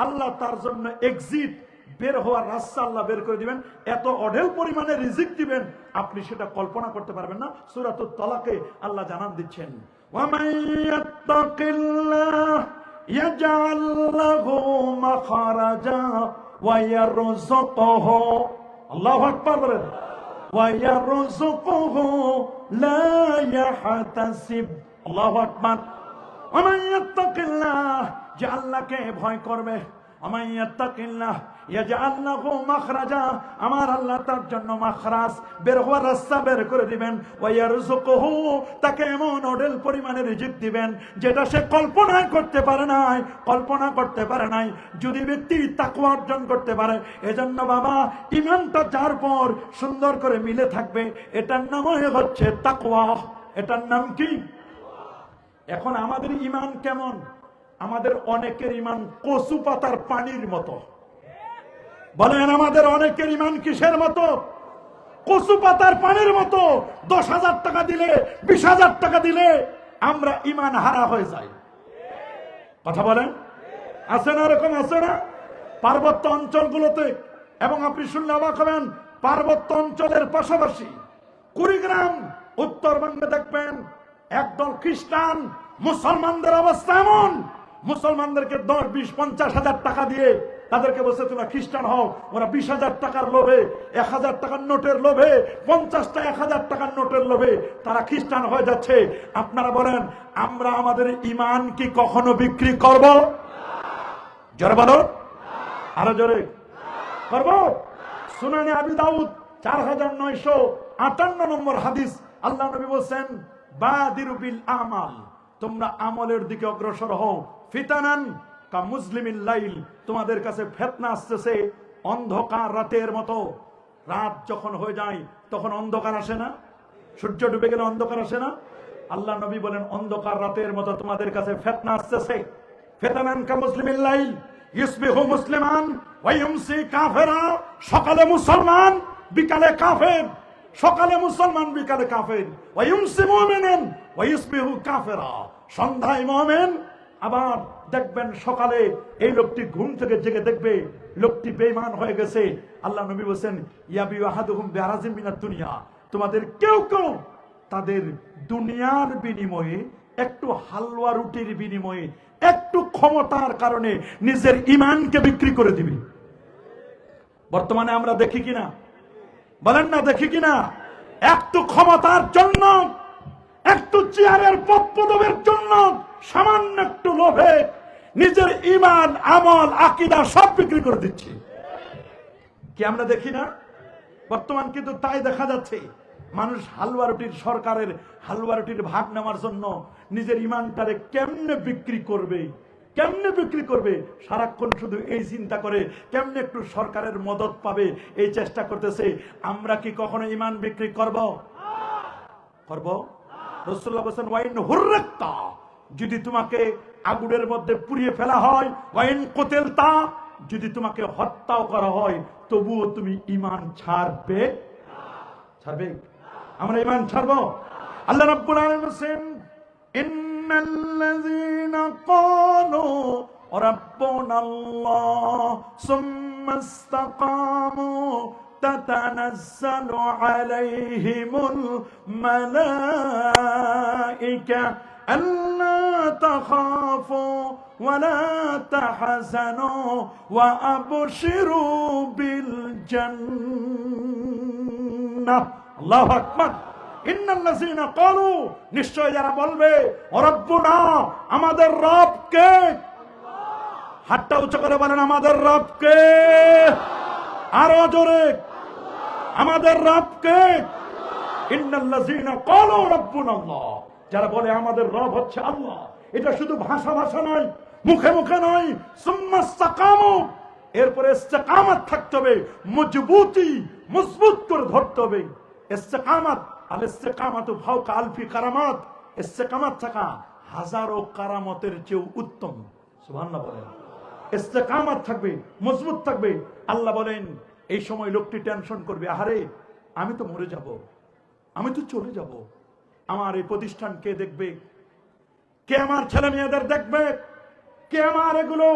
আল্লাহ তার জন্য এক্সিট, বের হওয়ার রাস্তা আল্লাহ বের করে দিবেন। এত অঢেল পরিমাণে রিজিক দিবেন, আপনি সেটা কল্পনা করতে পারবেন না। সূরাতুত তালাকে আল্লাহ জানান দিচ্ছেন, ওয়া মান ইয়াত্তাকিল্লাহ ইয়াজআল লাহু মাখরাজা ওয়া ইয়ারযুকুহু। আল্লাহু আকবার বলেন। ওয়া ইয়ারযুকুহু লা ইয়াহতাসিব। আল্লাহু আকবার। ওয়া মান ইয়াত্তাকিল্লাহ, যে আল্লাহকে ভয় করবে, ওয়া মান ইয়াত্তাকিল্লাহ ইয়াজআল লাহু মাখরাজা, আমার আল্লাহ তার জন্য মাখরাজ, বের হওয়ার রাস্তা বের করে দিবেন। ওয়া ইয়ারযুকুহু, তাকে এমন অঢেল পরিমাণে রিজিক দিবেন যেটা সে কল্পনাই করতে পারে নাই, কল্পনা করতে পারে নাই। যদি ব্যক্তি তাকওয়া অর্জন করতে পারে, এজন্য বাবা ঈমানটা যার পর সুন্দর করে মিলে থাকবে, এটার নামই হচ্ছে তাকওয়া। এটার নাম কি? এখন আমাদের ঈমান কেমন? আমাদের অনেকের ঈমান কচু পাতার পানির মতো। বলেন আমাদের অনেকের ঈমান কিসের মতো? কচু পাতার পানির মতো। 10,000 টাকা দিলে, 20,000 টাকা দিলে আমরা ঈমান হারা হয়ে যাই। কথা বলেন, আছে না? এরকম আছে না? পার্বত্য অঞ্চলগুলোতে, এবং আপনি শুনলে অবাক হবেন, পার্বত্য অঞ্চলের পাশাপাশি কুড়িগ্রাম, উত্তরবঙ্গে দেখবেন একদল খ্রিস্টান, মুসলমানদের অবস্থা এমন, মুসলমানদেরকে 10, 20, 50,000 টাকা দিয়ে তাদেরকে বলছে তোমরা খ্রিস্টান হও। ওরা 20,000 টাকার লোভে, 1,000 টাকার নোটের লোভে, 50টা 1,000 টাকার নোটের লোভে তারা খ্রিস্টান হয়ে যাচ্ছে। আপনারা বলেন আমরা আমাদের ঈমান কি কখনো বিক্রি করব? জোরে বলো, আরো জোরে। করব? সুনানে আবি দাউদ 4958 নম্বর হাদিস, আল্লাহ নবী বলেন বাদিরু বিল আমাল, তোমরা আমলের দিকে অগ্রসর হও, ফিতানান কা মুসলিমিল লাইল, তোমাদের কাছে ফিতনা আসতেছে অন্ধকার রাতের মতো। রাত যখন হয়ে যায় তখন অন্ধকার আসে না? সূর্য ডুবে গেলে অন্ধকার আসে না? আল্লাহ নবী বলেন অন্ধকার রাতের মতো তোমাদের কাছে ফিতনা আসতেছে। ফিতানান কা মুসলিমিল লাইল ইসবিহু মুসলিমান ওয়া ইউমসি কাফিরা, সকালে মুসলমান বিকালে কাফের, সকালে মুসলমান বিকালে কাফের। ওয়া ইউমসি মুমিনান ওয়া ইসবিহু কাফিরা, সন্ধ্যায় মুমিন, আবার দেখবেন সকালে এই লোকটি ঘুম থেকে জেগে দেখবে লোকটি বেঈমান হয়ে গেছে। আল্লাহ নবী বলেন ইয়াবিউ আহাদুহুম বিআরাজিম মিনাদ দুনিয়া, তোমাদের কেউ কেউ তাদের দুনিয়ার বিনিময়ে, একটু হালুয়া রুটির বিনিময়ে, একটু ক্ষমতার কারণে নিজের ঈমানকে বিক্রি করে দিবে। বর্তমানে আমরা দেখি কিনা? বলেন না, দেখি কিনা? একটু ক্ষমতার জন্য, একটু চেয়ারের পদপদবের জন্য, সামান্য একটু লোভে নিজের ঈমান, আমল, আকীদা সব বিক্রি করে দিচ্ছে। কি আমরা দেখি না? বর্তমান কিন্তু তাই দেখা যাচ্ছে। মানুষ হালুয়া রুটির, সরকারের হালুয়া রুটির ভাগ নেওয়ার জন্য নিজের ঈমানটারে কেমনে বিক্রি করবে, কেমনে বিক্রি করবে, সারাক্ষণ শুধু এই চিন্তা করে কেমনে একটু সরকারের মদত পাবে, এই চেষ্টা করতেছে। আমরা কি কখনো ঈমান বিক্রি করব? করব? রাসূলুল্লাহ বলেন ওয়াইন হুররাতা, যদি তোমাকে আগুনের মধ্যে পুড়িয়ে ফেলা হয়, ওয়াইন কুতিলতা, যদি তোমাকে হত্যাও করা হয়, তবুও তুমি ঈমান ছাড়বে? ছাড়বে? আমরা ঈমান ছাড়বো? আল্লাহ রাব্বুল আলামিন বলেন ইন্নাল্লাযীনা ক্বালু রাব্বুনাল্লাহ সুম্মা ইসতাকামু তাতানাজ্জালু আলাইহিমুল মালায়েকা আল্লা তাখাফু ওয়া লা তাহজানু ওয়া আবশিরু বিল জান্নাহ। আল্লাহু আকবার। ইন্নাল্লাযীনা ক্বালু, নিশ্চয় যারা বলবে রব্বুনা, আমাদের রব কে? হাতটা উঁচু করে বলেন আমাদের রব কে? আরো জোরে, আমাদের রব কে? ইন্নাল্লাযীনা ক্বালু রাব্বুনাল্লাহ, যারা বলে আমাদের রব হচ্ছে আল্লাহ, এটা শুধু ভাষা ভাষা নয়, মুখে মুখে নয়। সুম্মা ইসতাকামু, এরপরে ইস্তেকামাত থাকতে হবে, মজবুত করে ধরতে হবে। ইস্তেকামাত, আল ইস্তেকামাতু ফাওকা আলফি কারামাত, ইস্তেকামাত থাকা হাজারো কারামতের চেয়ে উত্তম। সুবহানাল্লাহ বলেন। ইস্তেকামাত থাকবে, মজবুত থাকবে। আল্লাহ বলেন এই সময় লোকটি টেনশন করবে, আহারে আমি তো মরে যাব, আমি তো চলে যাব, আমার এই প্রতিষ্ঠান কে দেখবে, কে আমার ছেলে মেয়েদের দেখবে, কে আমার এগুলো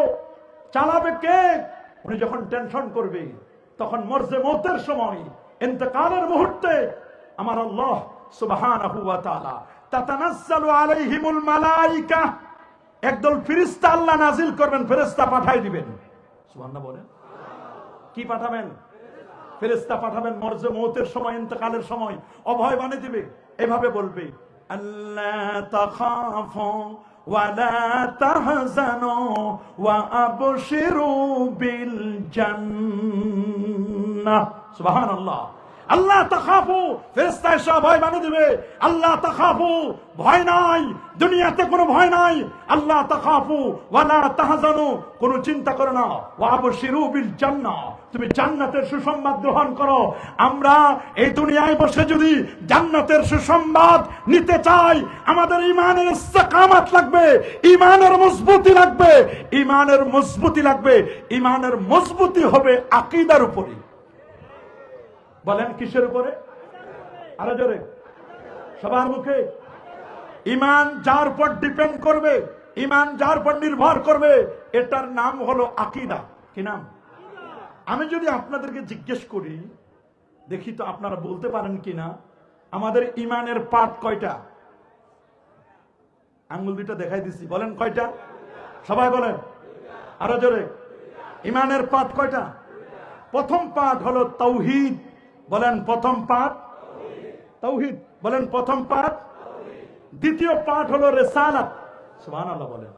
চালাবে কে? উনি যখন টেনশন করবে, তখন মরজে মওতের সময়, ইন্তেকালের মুহূর্তে আমার আল্লাহ সুবহানাহু ওয়া তাআলা তাতানাজ্জালু আলাইহিমুল মালায়েকা, একদল ফেরেশতা আল্লাহ নাজিল করবেন, ফেরেশতা পাঠাই দিবেন। সুবহানাল্লাহ বলেন। কি পাঠাবেন? ফেরেশতা পাঠাবেন। মরজে মওতের সময়, ইন্তেকালের সময় অভয় বানিয়ে দিবে, এভাবে বলবে আল্লা তাখাফু ওয়া লা তাহজানু ওয়া আবশিরু বিল জান্নাহ। সুবহানাল্লাহ। আল্লাহ তাখাফু, ফেরেশতা এসে ভয় বানিয়ে দিবে। আল্লাহ তাখাফু, ভয় নাই, দুনিয়াতে কোনো ভয় নাই। আল্লাহ তাখাফু ওয়া লা তাহজানু, কোনো চিন্তা করো না। ওয়া আবশিরু বিল জান্নাহ, তুমি জান্নাতের সুসংবাদ গ্রহণ করো। আমরা এই দুনিয়ায় বসে যদি জান্নাতের সুসংবাদ নিতে চাই, আমাদের ঈমানের ইস্তেকামাত লাগবে, ঈমানের মজবুতি লাগবে, ঈমানের মজবুতি লাগবে। ঈমানের মজবুতি হবে আকীদার উপরে। বলেন কিসের উপরে? আরো জোরে, সবার মুখে। ঈমান যার উপর ডিপেন্ড করবে, ঈমান যার উপর নির্ভর করবে, এটার নাম হলো আকীদা। কি নাম? আমি যদি আপনাদেরকে জিজ্ঞেস করি, দেখি তো আপনারা বলতে পারেন কিনা, আমাদের ঈমানের পার্ট কয়টা? আঙ্গুল দুইটা দেখাই দিছি, বলেন কয়টা? সবাই বলেন আরো জোরে। ঈমানের পার্ট কয়টা? প্রথম পার্ট হলো তাওহীদ। বলেন প্রথম পার্ট তাওহীদ। বলেন প্রথম পার্ট। দ্বিতীয় পার্ট হলো রিসালাত। সুবহানাল্লাহ বলেন।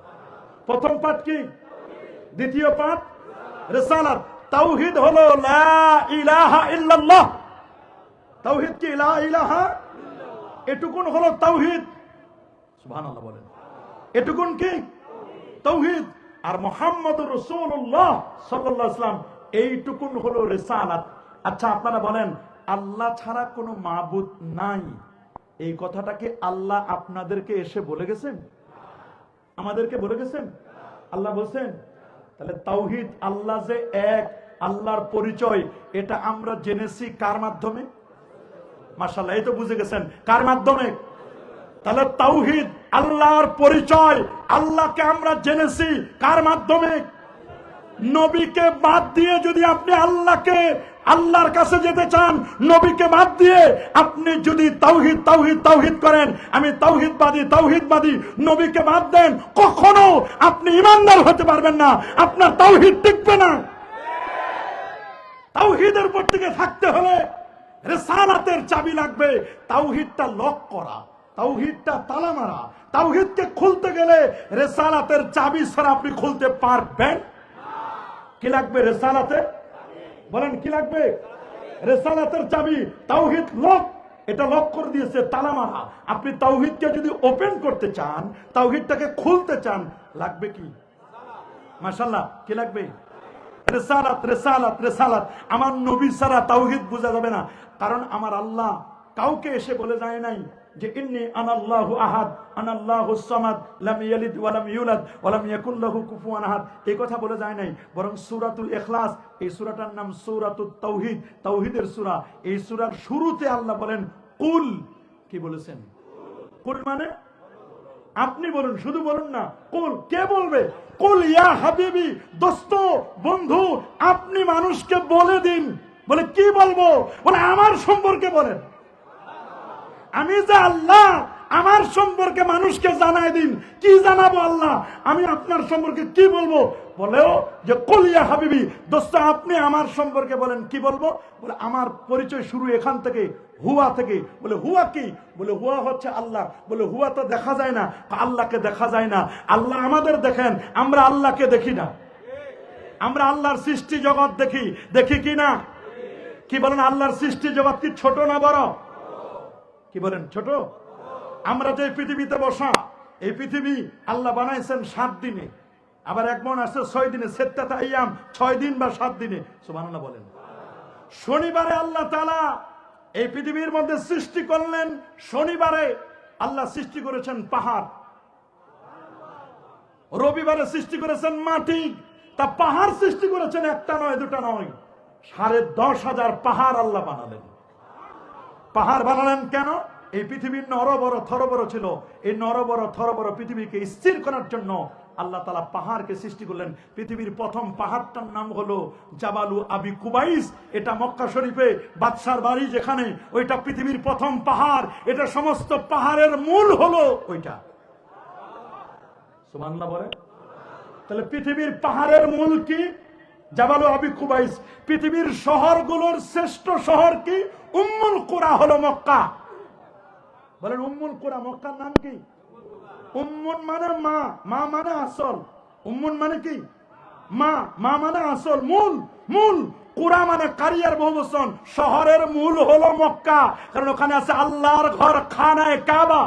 প্রথম পার্ট কি? দ্বিতীয় পার্ট রিসালাত। তাওহীদ হলো লা ইলাহা ইল্লাল্লাহ, তাওহীদ কি লা ইলাহা, এটুকুন হলো তাওহীদ। সুবহানাল্লাহ বলেন, এটুকুন কি তাওহীদ। আর মুহাম্মদুর রাসূলুল্লাহ সাল্লাল্লাহু আলাইহি ওয়াসাল্লাম এইটুকুন হলো রিসালাত। আচ্ছা আপনারা বলেন, আল্লাহ ছাড়া কোনো মাবুদ নাই, এই কথাটা কি আল্লাহ আপনাদেরকে এসে বলে গেছেন? আমাদেরকে বলে গেছেন? আল্লাহ বলছেন? তাহলে তাওহীদ, আল্লাহ যে এক, আল্লাহর পরিচয়, এটা আমরা জেনেছি কার মাধ্যমে? মাশাআল্লাহ, এই তো বুঝে গেছেন কার মাধ্যমে। তাহলে তাওহীদ, আল্লাহর পরিচয়, আল্লাহকে আমরা জেনেছি কার মাধ্যমে? নবীকে বাদ দিয়ে যদি আপনি আল্লাহর কাছে যেতে চান, নবীকে বাদ দিয়ে আপনি যদি তাওহীদ তাওহীদ তাওহীদ করেন, আমি তাওহীদবাদী, নবীকে বাদ দেন, কখনো আপনি ঈমানদার হতে পারবেন না, আপনার তাওহীদ টিকবে না। তাওহীদের উপর থেকে থাকতে হলে রিসালাতের চাবি লাগবে, তাওহীদটা লক করা, তাওহীদটা তালা মারা। তাওহীদকে খুলতে গেলে রিসালাতের চাবি ছাড়া আপনি খুলতে পারবেন? কি লাগবে রিসালাতে? বলেন কি লাগবে? রিসালাতের চাবি। তাওহীদ লক, এটা লক করে দিয়েছে, তালা মারা। আপনি তাওহীদকে যদি ওপেন করতে চান, তাওহীদটাকে খুলতে চান, লাগবে কি? মাশাআল্লাহ, কি লাগবে? রিসালাত, রিসালাত, রিসালাত। আমার নবী ছাড়া তাওহীদ বোঝা যাবে না। কারণ আমার আল্লাহ কাউকে এসে বলে যায় নাই যে ইন্নী আনাল্লাহু আহাদ, আনাল্লাহুস সামাদ, লাম ইয়ালিদ ওয়া লাম ইউলাদ ওয়া লাম ইয়াকুল লাহু কুফুয়ান আহাদ, এই কথা বলে যায় নাই। বরং সূরাতুল ইখলাস, এই সূরাটার নাম সূরাতুত তাওহীদ, তাওহীদের সূরা। এই সূরার শুরুতে আল্লাহ বলেন কুল। কি বলেছেন? কুল মানে আপনি বলুন, শুধু বলুন না, কুল। কে বলবে? কুল ইয়া হাবিবি, দোস্ত, বন্ধু, আপনি মানুষকে বলে দিন। বলে কি বলবো? বলে আমার সম্পর্কে বলেন। আমি যে আল্লাহ, আমার সম্পর্কে মানুষকে জানাই দিন। কি জানাবো আল্লাহ? আমি আপনার সম্পর্কে কি বলবো? বলেও যে কুল ইয়া হাবিবি, দোস্ত আপনি আমার সম্পর্কে বলেন। কি বলবো? বলে আমার পরিচয় শুরু এখান থেকে, হুয়া থেকে। বলে হুয়া কি? বলে হুয়া হচ্ছে আল্লাহ। বলে হুয়া তো দেখা যায় না। আল্লাহকে দেখা যায় না, আল্লাহ আমাদের দেখেন, আমরা আল্লাহকে দেখি না। আমরা আল্লাহর সৃষ্টি জগৎ দেখি, দেখি কি না? কি বলেন, আল্লাহর সৃষ্টি জগৎ কি ছোট না বড়? কি বলেন, ছোট? আমরা যে পৃথিবীতে বসা, এই পৃথিবী আল্লাহ বানাইছেন 7 দিনে, আবার এক মন আছে 6 দিনে, সেত্তাতা আইয়াম, 6 দিন বা 7 দিনে। সুবহানাল্লাহ বলেন। শনিবারে আল্লাহ তাআলা এই পৃথিবীর মধ্যে সৃষ্টি করলেন। শনিবারে আল্লাহ সৃষ্টি করেছেন পাহাড়, রবিবারে সৃষ্টি করেছেন মাটি, তা পাহাড় সৃষ্টি করেছেন একটা নয়, দুটা নয়, 10,500 পাহাড় আল্লাহ বানালেন। পাহাড় বানালেন কেন? এই পৃথিবীর নরবর থরবর ছিল, এই নরবর থরবর পৃথিবীকে স্থির করার জন্য আল্লাহ তাআলা পাহাড়কে সৃষ্টি করলেন। পৃথিবীর প্রথম পাহাড়টার নাম হলো জাবালু আবি কুবাইস। এটা মক্কা শরীফে বাদশার বাড়ি যেখানে, ওইটা পৃথিবীর প্রথম পাহাড়। এটা সমস্ত পাহাড়ের মূল হলো ওইটা। সুবহানাল্লাহ বলে। তাহলে পৃথিবীর পাহাড়ের মূল কি? জাবালু আবি কুবাইস। পৃথিবীর শহরগুলোর শ্রেষ্ঠ শহর কি? উম্মুল কুরা হলো মক্কা। বলেন উম্মুল কুরা, মক্কার নাম কি? উম্মুন মানে মা, মা মানে আসল। উম্মুন মানে কি? মা, মা মানে আসল, মূল। মূল কুরা মানে কারিয়ার বহুবচন। শহরের মূল হলো মক্কা, কারণ ওখানে আছে আল্লাহর ঘর, খানায়ে কাবা।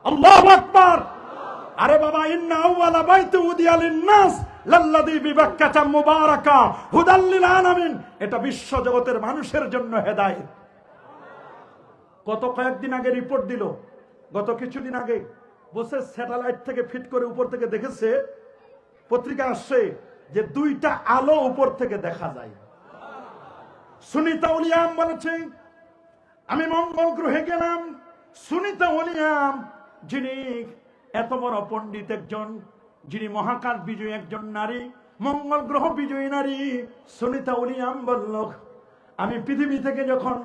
আল্লাহু আকবার। আরে বাবা, ইন্না আউওয়ালা বাইতি উদিয়া লিন-নাস লাল্লাযী বিবাক্কাতা মুবারাকা হুদাল লিল আলামিন। এটা বিশ্ব জগতের মানুষের জন্য হেদায়েত। কয়েকদিন আগে রিপোর্ট দিল, গত কিছুদিন আগে বসে স্যাটেলাইট থেকে ফিট করে উপর থেকে দেখেছে, পত্রিকা আসছে যে 2টা আলো উপর থেকে দেখা যায়। সুনিতা উলিয়াম বলেছে, আমি মঙ্গল গ্রহে গেলাম। সুনিতা উলিয়াম, যিনি এত বড় পণ্ডিত একজন, যিনি মহাকাশ বিজয়ী একজন নারী, মঙ্গল গ্রহ বিজয়ী নারী, সুনিতা উলিয়াম বলল, আমি পৃথিবী থেকে যখন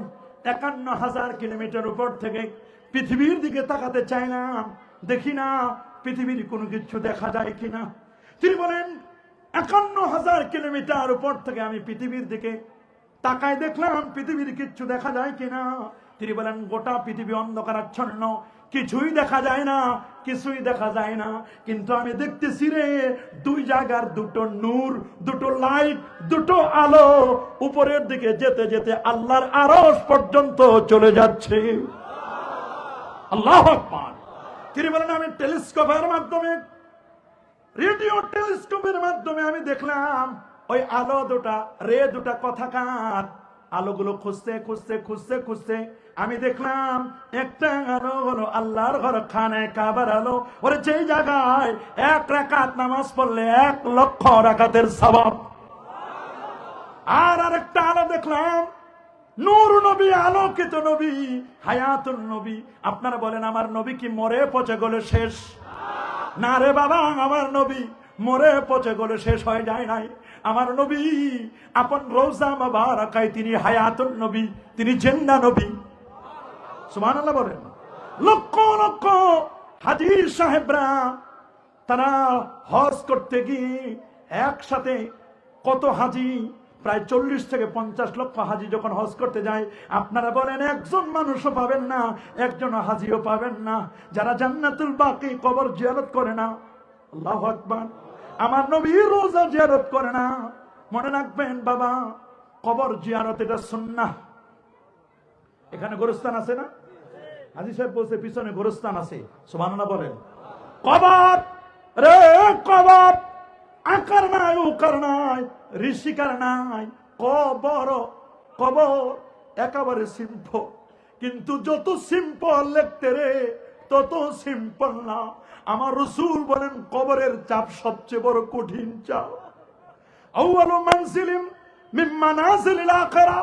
51,000 কিলোমিটার উপর থেকে পৃথিবীর দিকে তাকাতে চাইলাম, দেখি না পৃথিবীর কোনো কিছু দেখা যায় কিনা। তিনি বলেন 51,000 কিলোমিটার উপর থেকে আমি পৃথিবীর দিকে তাকায় দেখলাম পৃথিবীর কিচ্ছু দেখা যায় কিনা। তিনি বলেন গোটা পৃথিবী অন্ধকারাচ্ছন্ন, কিছুই দেখা যায় না, কিছুই দেখা যায় না, কিন্তু আমি দেখতেছি রে দুই জায়গার দুটো নূর, দুটো লাইট, দুটো আলো উপরের দিকে যেতে যেতে আল্লাহর আরশ পর্যন্ত চলে যাচ্ছে। আল্লাহু আকবার। তিনি বলেন আমি টেলিস্কোপের মাধ্যমে, রেডিও টেলিস্কোপের মাধ্যমে আমি দেখলাম ওই আলো দুটা, রে দুটা কথাকার আলোগুলো খুঁজতে খুঁজতে খুঁজতে খুঁজতে আমি দেখলাম একটা আলো হলো আল্লাহর ঘর খানে কাবার আলো। ওরে যেই জায়গায় 1 রাকাত নামাজ পড়লে 1 লক্ষ রাকাতের সওয়াব। আর আরেকটা আলো দেখলাম, নূর নবী, আলোকিত নবী, হায়াতুল নবী। আপনারা বলেন আমার নবী কি মরে পচে গলে শেষ? না রে বাবা, আমার নবী মরে পচে গলে শেষ হয়ে যায় নাই। আমার নবী আপন রওজা মুবারাকায় তিনি হায়াতুন নবী, তিনি জিন্দা নবী। সুবহানাল্লাহ বলেন। লক্ষ লক্ষ হাজী সাহেবরা তারা হজ করতে গিয়ে একসাথে কত হাজী, প্রায় 40 থেকে 50 লক্ষ হাজী যখন হজ করতে যায়, আপনারা বলেন একজন মানুষও পাবেন না, একজন হাজীও পাবেন না যারা জান্নাতুল বাকি কবর জিয়ারত করে না। আল্লাহু আকবার। আমার নবী রোজা জিয়ারত করে না। মনে রাখবেন বাবা, কবর জিয়ারত এটা সুন্নাহ। এখানে গোরস্থান আছে না? হাজী সাহেব বলছে পিছনে গোরস্থান আছে। সুবহানাল্লাহ বলেন। কবর রে কবর, আকার নাই উকার নাই ঋষিকার নাই, কবর কবর একেবারে সিম্পল। কিন্তু যত সিম্পল লিখতে রে তত সিম্পল না। আমার রাসূল বলেন কবরের চাপ সবচেয়ে বড় কঠিন চাপ। আউয়ালু মানজিলিম মিন মানাজিলিল আখিরা,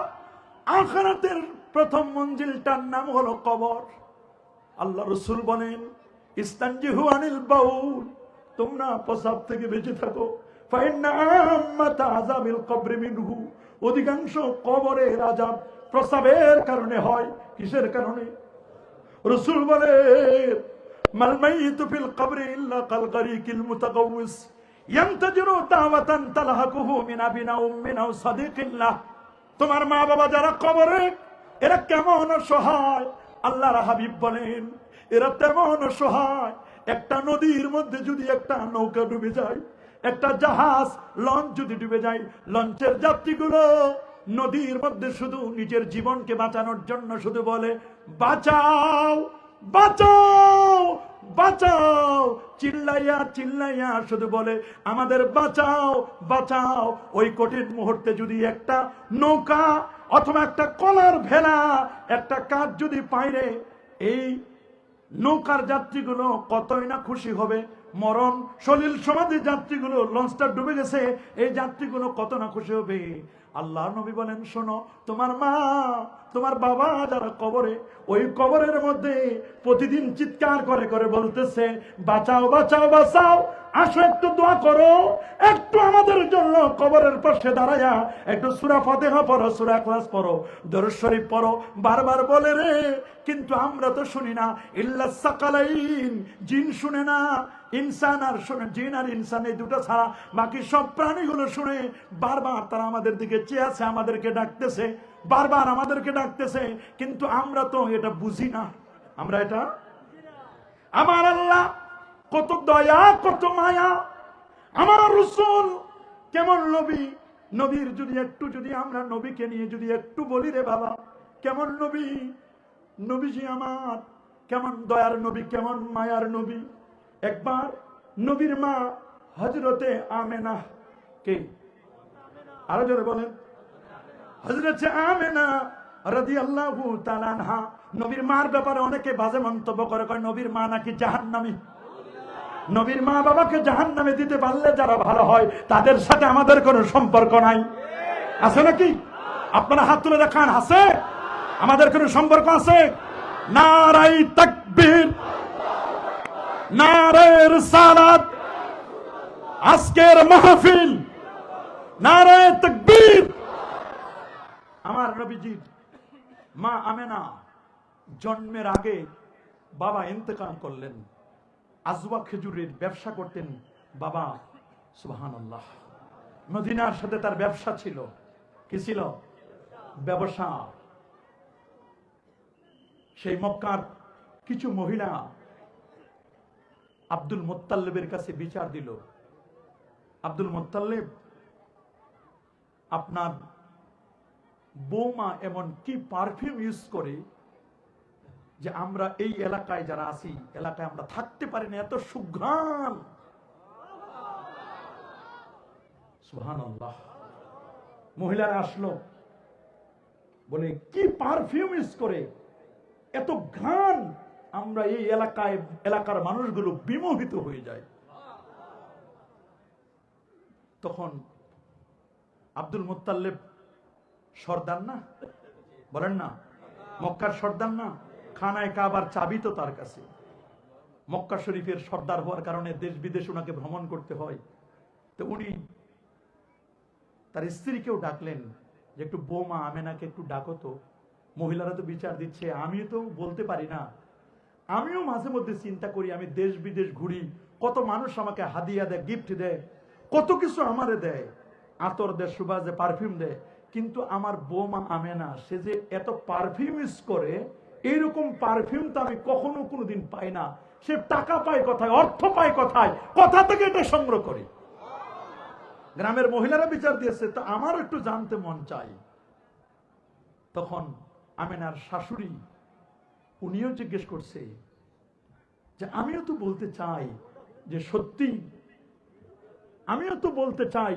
আখিরাতের প্রথম মঞ্জিলটার নাম হলো কবর। আল্লাহ রাসূল বলেন ইস্তানজিহু আনিল বাউল, তোমরা প্রস্রাব থেকে বেঁচে থাকো। ফাইন্না আম্মাতা আযাবিল কবরি মিনহু, অধিকাংশ কবরের আযাব প্রস্রাবের কারণে হয়। কিসের কারণে? রাসূল বলেন মাল মাইয়িতু ফিল কবরি ইল্লা কাল গারিকিল মুতাগাউইস ইয়ান্তাজিরু দাওয়াতান তালহাকুহু মিন আবিন আও উম্মিন আও সাদিকিল্লাহ। তোমার মা বাবা যারা কবরে, এরা কেমন অসহায়। আল্লাহর হাবিব বলেন এরা তেমন অসহায়, একটা নদীর মধ্যে যদি একটা নৌকা ডুবে যায়, একটা জাহাজ লঞ্চ যদি ডুবে যায়, লঞ্চের যাত্রীগুলো নদীর মধ্যে শুধু নিজের জীবনকে বাঁচানোর জন্য শুধু বলে বাঁচাও বাঁচাও বাঁচাও, চিল্লাইয়া চিল্লাইয়া শুধু বলে আমাদের বাঁচাও বাঁচাও। ওই কঠিন মুহূর্তে যদি একটা নৌকা অথবা একটা কলার ভেলা, একটা কাঠ যদি পাইরে, এই নৌকার যাত্রীগুলো কতই না খুশি হবে। মরণ সলিল সমাধি যাত্রীগুলো, লঞ্চটা ডুবে গেছে, এই যাত্রীগুলো কত না খুশি হবে। আল্লাহ নবী বলেন শোনো, তোমার মা তোমার বাবা যারা কবরে, ওই কবরের মধ্যে প্রতিদিন চিৎকার করে করে বলতেছে বাঁচাও বাঁচাও বাঁচাও, আসো একটু দোয়া করো, একটু আমাদের জন্য কবরের পাশে দাঁড়ায়া একটু সূরা ফাতিহা পড়ো, সূরা ইখলাস পড়ো, দরুদ শরীফ পড়ো। বারবার বলে রে, কিন্তু আমরা তো শুনি না। ইল্লা সাকালাইন, জিন শুনে না, ইনসান আর শুনে, জিন আর ইনসান এই দুটো ছাড়া বাকি সব প্রাণীগুলো শুনে। বারবার তারা আমাদের দিকে চেয়ে আছে, আমাদেরকে ডাকতেছে, বারবার আমাদেরকে ডাকতেছে, কিন্তু আমরা তো এটা বুঝি না। আমরা এটা, আমার আল্লাহ কত দয়া কত মায়া, আমার রাসূল কেমন নবী। নবীর যদি একটু, যদি আমরা নবীকে নিয়ে যদি একটু বলি রে বাবা, কেমন নবী, নবীজি আমার কেমন দয়ার নবী, কেমন মায়ার নবী। একবার নবীর মা হযরতে আমেনা, কে আরো জোরে বলেন, হযরতে আমেনা রাদিয়াল্লাহু তাআলা আনহা, নবীর মার ব্যাপারে অনেকে বাজে মন্তব্য করে, কয় নবীর মা নাকি জাহান্নামী। নবীর মা বাবাকে জাহান্নামে দিতে পারলে যারা ভালো হয়, তাদের সাথে আমাদের কোনো সম্পর্ক নাই। আছে নাকি? আপনারা হাত তুলে দেখান, আছে? আমাদের কোনো সম্পর্ক আছে? নারায়ে তাকবীর, নারায়ে রিসালাত, আজকের মাহফিল নারায়ে তাকবীর। আমার নবীজি মা আমেনা জন্মের আগে বাবা ইন্তেকাল করলেন। আজওয়া খেজুরের ব্যবসা করতেন বাবা। সুবহানাল্লাহ। মদিনার সাথে তার ব্যবসা ছিল। কি ছিল? ব্যবসা। সেই মক্কার কিছু মহিলা আব্দুল মুত্তালিবের কাছে বিচার দিল, আব্দুল মুত্তালিব, আপনার বৌমা এমন কি পারফিউম ইউজ করে যে আমরা এই এলাকায় যারা আছি, এলাকায় আমরা থাকতে পারি না, এত সুঘ্রাণ। সুবহানাল্লাহ। মহিলারা আসলো, বলে কি পারফিউম ইউজ করে, এত ঘ্রাণ, আমরা এই এলাকার মানুষগুলো বিমোহিত হয়ে যায়। তখন আব্দুল মুত্তালিব সর্দার না, বলেন না, মক্কার সর্দার না, খানায় কাবার চাবি তো তার কাছে। মক্কা শরীফের সর্দার হওয়ার কারণে দেশ বিদেশ ওনাকে ভ্রমণ করতে হয়। তো উনি তার স্ত্রীকেও ডাকলেন যে একটু বৌমা আমেনাকে একটু ডাকো তো, মহিলারা তো বিচার দিচ্ছে, আমিও তো বলতে পারি না, আমিও মাঝে মধ্যে চিন্তা করি, আমি দেশ বিদেশ ঘুরি, কত মানুষ আমাকে হাদিয়া দেয়, গিফট দেয়, কত কিছু আমারে দেয়, আতর দেয়, সুবাস দেয়, পারফিউম দেয়, কিন্তু আমার বৌমা আমেনা সে যে এত পারফিউম ইউজ করে, এইরকম পারফিউম তো আমি কখনো কোনোদিন পাই না। সে টাকা পায় কোথায়, অর্থ পায় কোথায়, কোথা থেকে এটা সংগ্রহ করে? গ্রামের মহিলারা বিচার দিয়েছে, তো আমার একটু জানতে মন চাই। তখন আমেনার শাশুড়ি উনিও জিজ্ঞেস করছে যে আমিও তো বলতে চাই, যে সত্যি আমিও তো বলতে চাই।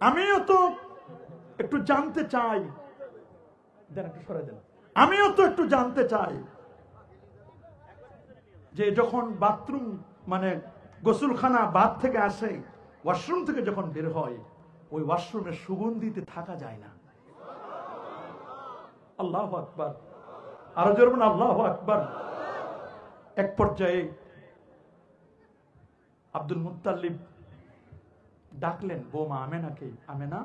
আমিও তো একটু জানতে চাই, আমিও তো একটু জানতে চাই যে যখন বাথরুম মানে গোসলখানা বাথ থেকে আসে, ওয়াশরুম থেকে যখন বের হয়, ওই ওয়াশরুমের সুগন্ধিতে থাকা যায় না। আল্লাহু আকবার, আরো জোরে বলুন আল্লাহু আকবার। এক পর্যায়ে আব্দুল মুত্তালিব ডাকলেন বৌমা আমেনাকে, আমেনা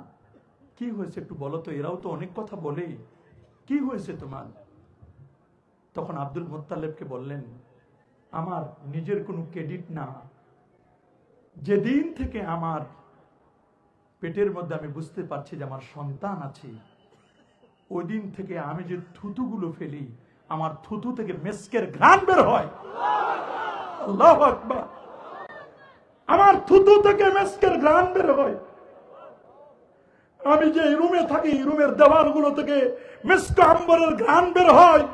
কি হয়েছে একটু বলো তো, এরাও তো অনেক কথা বলে, কি হয়েছে তোমার? তখন আব্দুল মুত্তালিবকে বললেন, আমার নিজের কোনো ক্রেডিট না, যেদিন থেকে আমার পেটের মধ্যে আমি বুঝতে পারছি যে আমার সন্তান আছে, ওই দিন থেকে আমি যে থুতুগুলো ফেলি, আমার থুতু থেকে মেস্কের ঘ্রাণ বের হয়। আল্লাহু আকবার। আমার থুতু থেকে মেস্কের ঘ্রাণ বের হয়। আমি যে রুমে থাকি, রুমের দেওয়ালগুলো থেকে মিস্ক আম্বরের ঘ্রাণ বের হয়।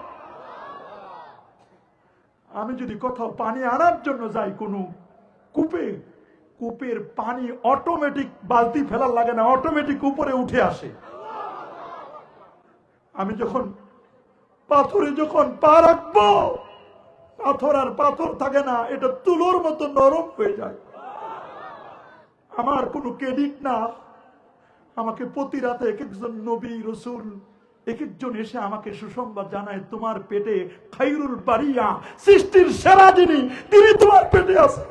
আমি যদি কোথাও পানি আনার জন্য যাই কোনো কূপে, কূপের পানি অটোমেটিক, বালতি ফেলার লাগে না, অটোমেটিক উপরে উঠে আসে। আমি যখন পাথরে যখন পা রাখবো, পাথর আর পাথর থাকে না, এটা তুলোর মতো নরম হয়ে যায়। আমার কোনো ক্রেডিট না। আমাকে প্রতি রাতে এক একজন নবী রাসূল এক একজন এসে আমাকে সুসংবাদ জানায়, তোমার পেটে খায়রুল বারিয়া, সৃষ্টির সেরা যিনি, তিনি তোমার পেটে আছে।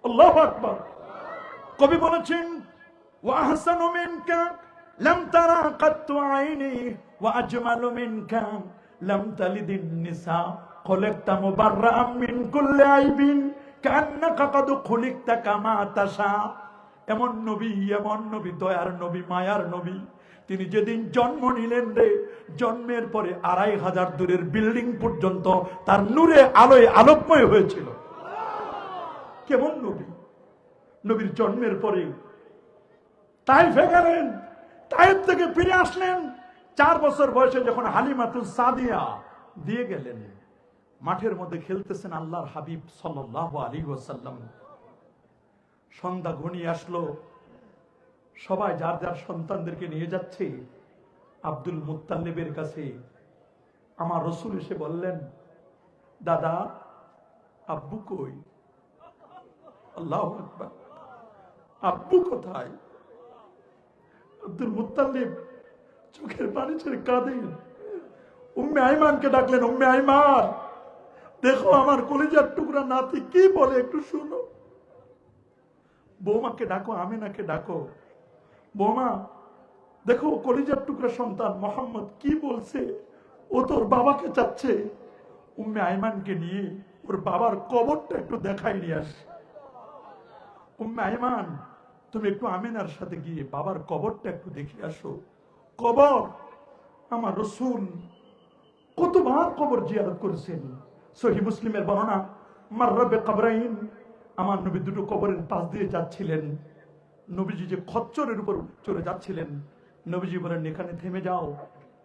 আল্লাহু আকবার। কবি বলেছেন, ওয়া আহসানু মিনকা লাম তারা কাত্তু আইনি ওয়া আজমালু মিনকা লাম তালিদিন নিসা খলাকতা মুবাররাআম মিন কুল্লি আইবিন কান্নাকা কাদ খুলিকতা কামা তাশা। এমন নবী, দয়ার নবী, মায়ার নবী, তিনি যেদিন জন্ম নিলেন রে, জন্মের পরে 2500 দূরের বিল্ডিং পর্যন্ত তার নূরে আলোয় আলোকময় হয়েছিল। কেমন নবী! নবীর জন্মের পরে তায়েফে গেলেন, তায়েফ থেকে ফিরে আসলেন, 4 বছর বয়সে যখন হালিমাতুস সাদিয়া দিয়ে গেলেন, মাঠের মধ্যে খেলতেছেন আল্লাহর হাবিব সাল্লাল্লাহু আলাইহি ওয়াসাল্লাম। সন্ধ্যা ঘনিয়ে আসলো, সবাই যার যার সন্তানদেরকে নিয়ে যাচ্ছে আব্দুল মুত্তালিবের কাছে। আমার রাসূল এসে বললেন, দাদা আব্বু কই? আল্লাহু আকবার। আব্বু কোথায়? আব্দুল মুত্তালিব চোখের পানি ছেড়ে কাঁদেন। উম্মে আইমানকে ডাকলেন, উম্মে আইমান, দেখো আমার কলিজার টুকরা নাতি কি বলে, একটু শুনো। বৌমাকে ডাকো, আমেনাকে ডাকো, বৌমা দেখো কলিজার টুকরা সন্তান মোহাম্মদ কি বলছে, ও তোর বাবাকে চাচ্ছে। উম্মে আইমানকে নিয়ে ওর বাবার কবরটা একটু দেখাই নিয়ে আসে। উম্মে আইমান, তুমি একটু আমিনার সাথে গিয়ে বাবার কবরটা একটু দেখে আসো। কবর, আমার রাসূল কতবার কবর জিয়ারত করেছেন। সহিহ মুসলিমের বর্ণনা, মাররা বিকবরাইন, আমার নবী দুটো কবরের পাশ দিয়ে যাচ্ছিলেন। নবীজি যে খচ্চরের উপর চড়ে যাচ্ছিলেন, নবীজি বলেন, এখানে থেমে যাও,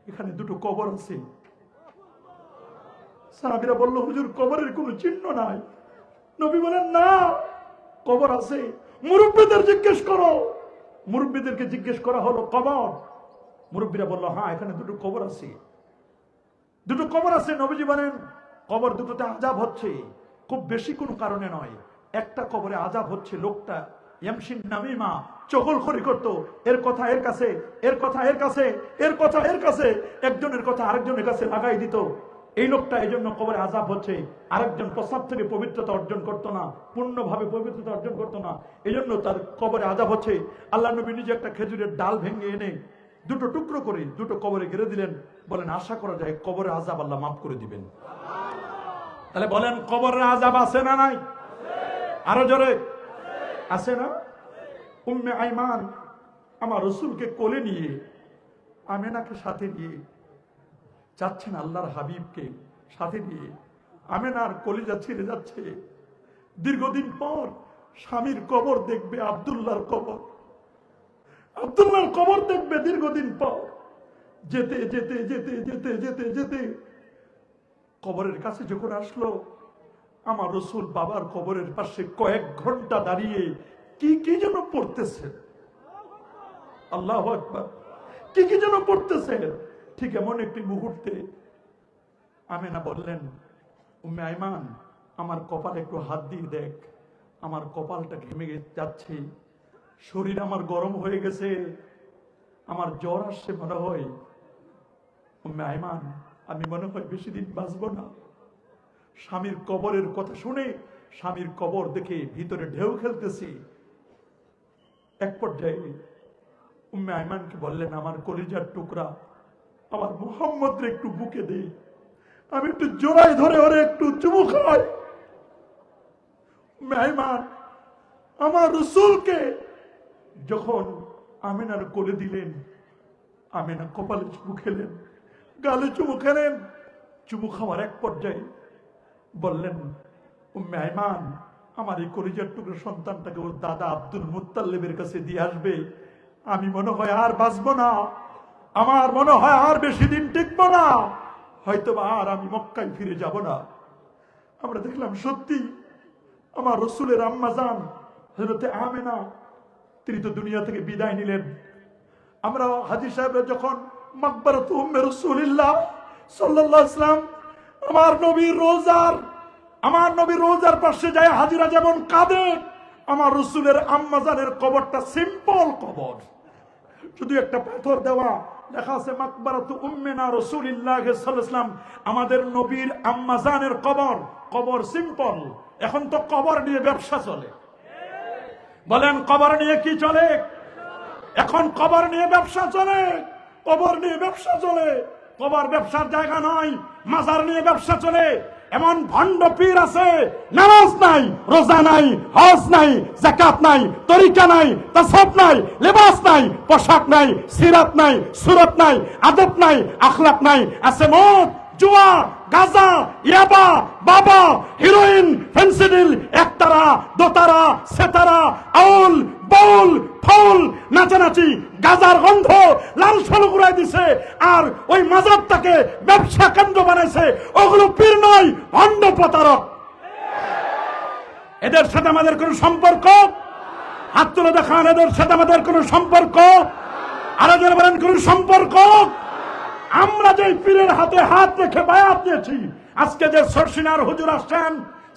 এখানে দুটো কবর আছে। সাহাবীরা বলল, হুজুর কবরের কোনো চিহ্ন নাই। নবী বলেন, না, কবর আছে। মুরব্বীদের জিজ্ঞেস করো। মুরব্বীদেরকে জিজ্ঞেস করা হলো, কবর? মুরব্বীরা বলল, হ্যাঁ, এখানে দুটো কবর আছে, দুটো কবর আছে। নবীজি বলেন, কবর দুটোতে আযাব হচ্ছে, খুব বেশি কোনো কারণে নয়। একটা কবরে আযাব হচ্ছে, লোকটা ইয়ামশিন নামিমা, চগলখড়ি করতো, এর কথা এর কাছে, এর কথা এর কাছে, এর কথা এর কাছে, একজনের কথা আরেকজনের কাছে লাগাই দিত। এই লোকটা এই জন্য কবরে আযাব হচ্ছে। আরেকজন প্রস্রাব থেকে পবিত্রতা অর্জন করতো না, পূর্ণভাবে পবিত্রতা অর্জন করতো না, এই জন্য তার কবরে আযাব হচ্ছে। আল্লাহ নবী নিজে একটা খেজুরের ডাল ভেঙে এনে দুটো টুকরো করে দুটো কবরে গেড়ে দিলেন। বলেন, আশা করা যায় কবরে আযাব আল্লাহ মাফ করে দিবেন। তাহলে বলেন, কবরের আযাব আছে না নাই? আরো জোরে, আছে না? উম্মে আইমান আমার রাসূলকে কোলে নিয়ে, আমেনাকে সাথে নিয়ে যাচ্ছেন, আল্লাহর হাবিবকে সাথে নিয়ে। আমেনার কলিজা ছিঁড়ে যাচ্ছে। দীর্ঘদিন পর স্বামীর কবর দেখবে, আব্দুল্লাহর কবর, আব্দুল্লাহর কবর দেখবে দীর্ঘদিন পর। যেতে যেতে যেতে যেতে যেতে যেতে কবরের কাছে যখন আসলো, আমার রাসূল বাবার কবরের পাশে কয়েক ঘন্টা দাঁড়িয়ে কি কি যেন পড়তেছেন। আল্লাহু আকবার, কি কি যেন পড়তেছেন। ঠিক এমন একটি মুহূর্তে আমেনা বললেন, উম্মে আইমান, আমার কপালে একটু হাত দিয়ে দেখ, আমার কপালটা ঘেমে যাচ্ছে, শরীর আমার গরম হয়ে গেছে, আমার জ্বর আসছে মনে হয়। উম্মে আইমান, আমি মনে হয় বেশি দিন বাঁচবো না। স্বামীর কবরের কথা শুনে, স্বামীর কবর দেখে ভিতরে ঢেউ খেলতেছি। এক পর্যায়ে উম্মে আইমানকে বললেন, আমার কলিজার টুকরা, আমার মুহাম্মদ একটু বুকে দে, আমি একটু জোড়ায় ধরে ওরে একটু চুমু খাই। উম্মে আইমান আমার রাসূলকে যখন আমেনার কোলে দিলেন, আমেনা কপালে চুমু খেলেন, গালে চুমু খেলেন। চুমু খাওয়ার এক পর্যায়ে বললেন, উম্মে আইমান, আমার এই কলিজার টুকরো সন্তানটাকে ওর দাদা আব্দুল মুত্তালিবের কাছে দিয়ে আসবে। আমি মনে হয় আর বাঁচবো না, আমার মনে হয় আর বেশি দিন টিকবো না, হয়তো আর আমি মক্কায় ফিরে যাব না। আমরা দেখলাম সত্যি আমার রাসূলের আম্মা জান হযরতে আমেনা, তিনি তো দুনিয়া থেকে বিদায় নিলেন। আমরা হাজী সাহেবরা যখন মাকবারাত উম্মে রাসূলিল্লাহ সাল্লাল্লাহু আলাইহি ওয়াসাল্লাম, আমার নবীর রোজার পাশে যায় হাজিরা যেমন কাঁদে, আমার রাসূলের আম্মা জানের কবরটা সিম্পল কবর, শুধু একটা পাথর দেওয়া, লেখা আছে মাকবারাতু উম্মিনা রাসূলিল্লাহ সাল্লাল্লাহু আলাইহি ওয়াসাল্লাম, আমাদের নবীর আম্মা জানের কবর। কবর সিম্পল। এখন তো কবর নিয়ে ব্যবসা চলে। বলেন, কবর নিয়ে কি চলে? এখন কবর নিয়ে ব্যবসা চলে, কবর নিয়ে ব্যবসা চলে। কবর ব্যবসার জায়গা নয়, মাজার নিয়ে ব্যবসা চলে। এমন ভণ্ড পীর আছে, নামাজ নাই, রোজা নাই, হজ নাই, যাকাত নাই, তরিকা নাই, তাসাউফ নাই, লেবাস নাই, পোশাক নাই, সিরাত নাই, সুরত নাই, আদব নাই, আখলাক নাই। আছে মদ, জুয়া, গাঁজা, ইয়াবা, বাবা, হিরোইন, ফেন্সিডিল, একতারা, দোতারা, সেতারা, আউল, বাউল, ফাউল, নাচানাচি, গাজার গন্ধ লাল সালু ঘুরাই দিছে, আর ওই মাজারটাকে ব্যবসা কেন্দ্র বানাইছে। ওগুলো পীর নয়, ভণ্ড প্রতারক। এদের সাথে আমাদের কোন সম্পর্ক? হাত তুলে দেখান, এদের সাথে আমাদের কোন সম্পর্ক? আরো যারা বলেন কোন সম্পর্ক? আমরা যে পীরের হাতে হাত রেখে বায়াত নিয়েছি, আজকে যে সরসিনার হুজুর আসছেন,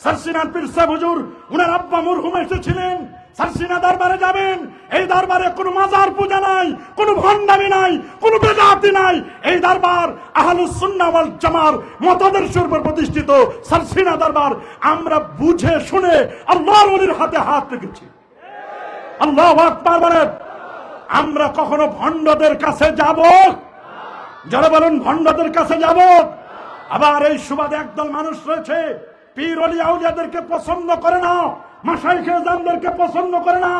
সরসিনার পীর সাহেব হুজুর, উনার আব্বা মরহুম এসেছিলেন, সরসিনা দরবারে যাবেন, এই দরবারে কোনো মাজার পূজা নাই, কোনো ভণ্ডামি নাই, কোনো বেদাতি নাই। এই দরবার আহলুস সুন্নাহ ওয়াল জামার মতাদর্শের উপর প্রতিষ্ঠিত সরসিনা দরবার। আমরা বুঝে শুনে আল্লাহর ওলির হাতে হাত রেখেছি। আল্লাহু আকবার বলেন। আমরা কখনো ভণ্ডদের কাছে যাব? যারা বলেন ভণ্ডদের কাছে যাব। আবার এই সুবাদে একদল মানুষ রয়েছে, পীর ওলি আউলিয়াদেরকে পছন্দ করে না, মাশায়েখে জানদেরকে পছন্দ করে না।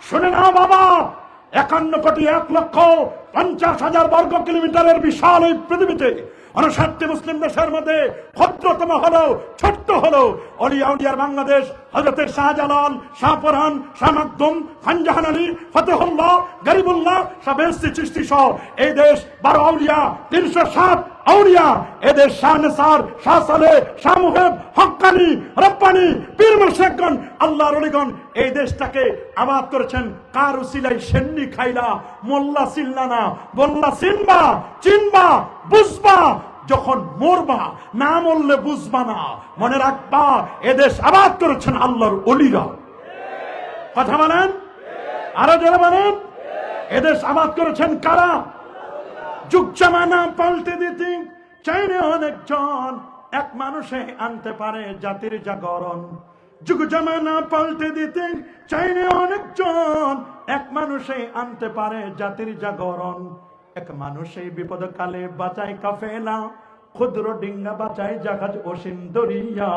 শুনে না বাবা, 51,01,50,000 বর্গ কিলোমিটারের বিশাল এই পৃথিবীতে 59টি মুসলিম দেশের মধ্যে ক্ষুদ্রতম হলো, ছোট্ট হলো অলিয়া উলিয়ার বাংলাদেশ। হযরতের শাহজালাল, শাহপরান, শাহ মাকদুম, খান জাহান আলী, ফতেহুল্লাহ, গরিবুল্লাহ, শাহ বেহেশতি চিশতি সহ এই দেশ 12 আউলিয়া, 307 আউলিয়া। এদের শাহ নেসার, শাহ সালেহ, শাহ মুহিব, হক্কানি, রব্বানি, পীর মুর্শিদগণ, আল্লাহর ওলিগণ এই দেশটাকে আবাদ করেছেন। কার উসিলাই সেন্নি খাইলা, মোল্লা চিল্লা না, বল্লা চিনবা, চিনবা, বুঝবা, যখন মরবা না মরলে বুঝবা না। মনে রাখবা, এদেশ আবাদ করেছেন আল্লাহর ওলিরা। কথা বলেন, আরো জোরে বলেন, এদেশ আবাদ করেছেন কারা? যুগ জামানা পাল্টে দিতে চাইলে অনেকজন, এক মানুষে আনতে পারে জাতির জাগরণ। যুগ জামানা পাল্টে দিতে চাইলে অনেকজন, এক মানুষে আনতে পারে জাতির জাগরণ। এক মানুষে বিপদকালে বাঁচায় কাফেলা, ক্ষুদ্র ডিঙ্গা বাঁচায় জাহাজ অসীম দরিয়া।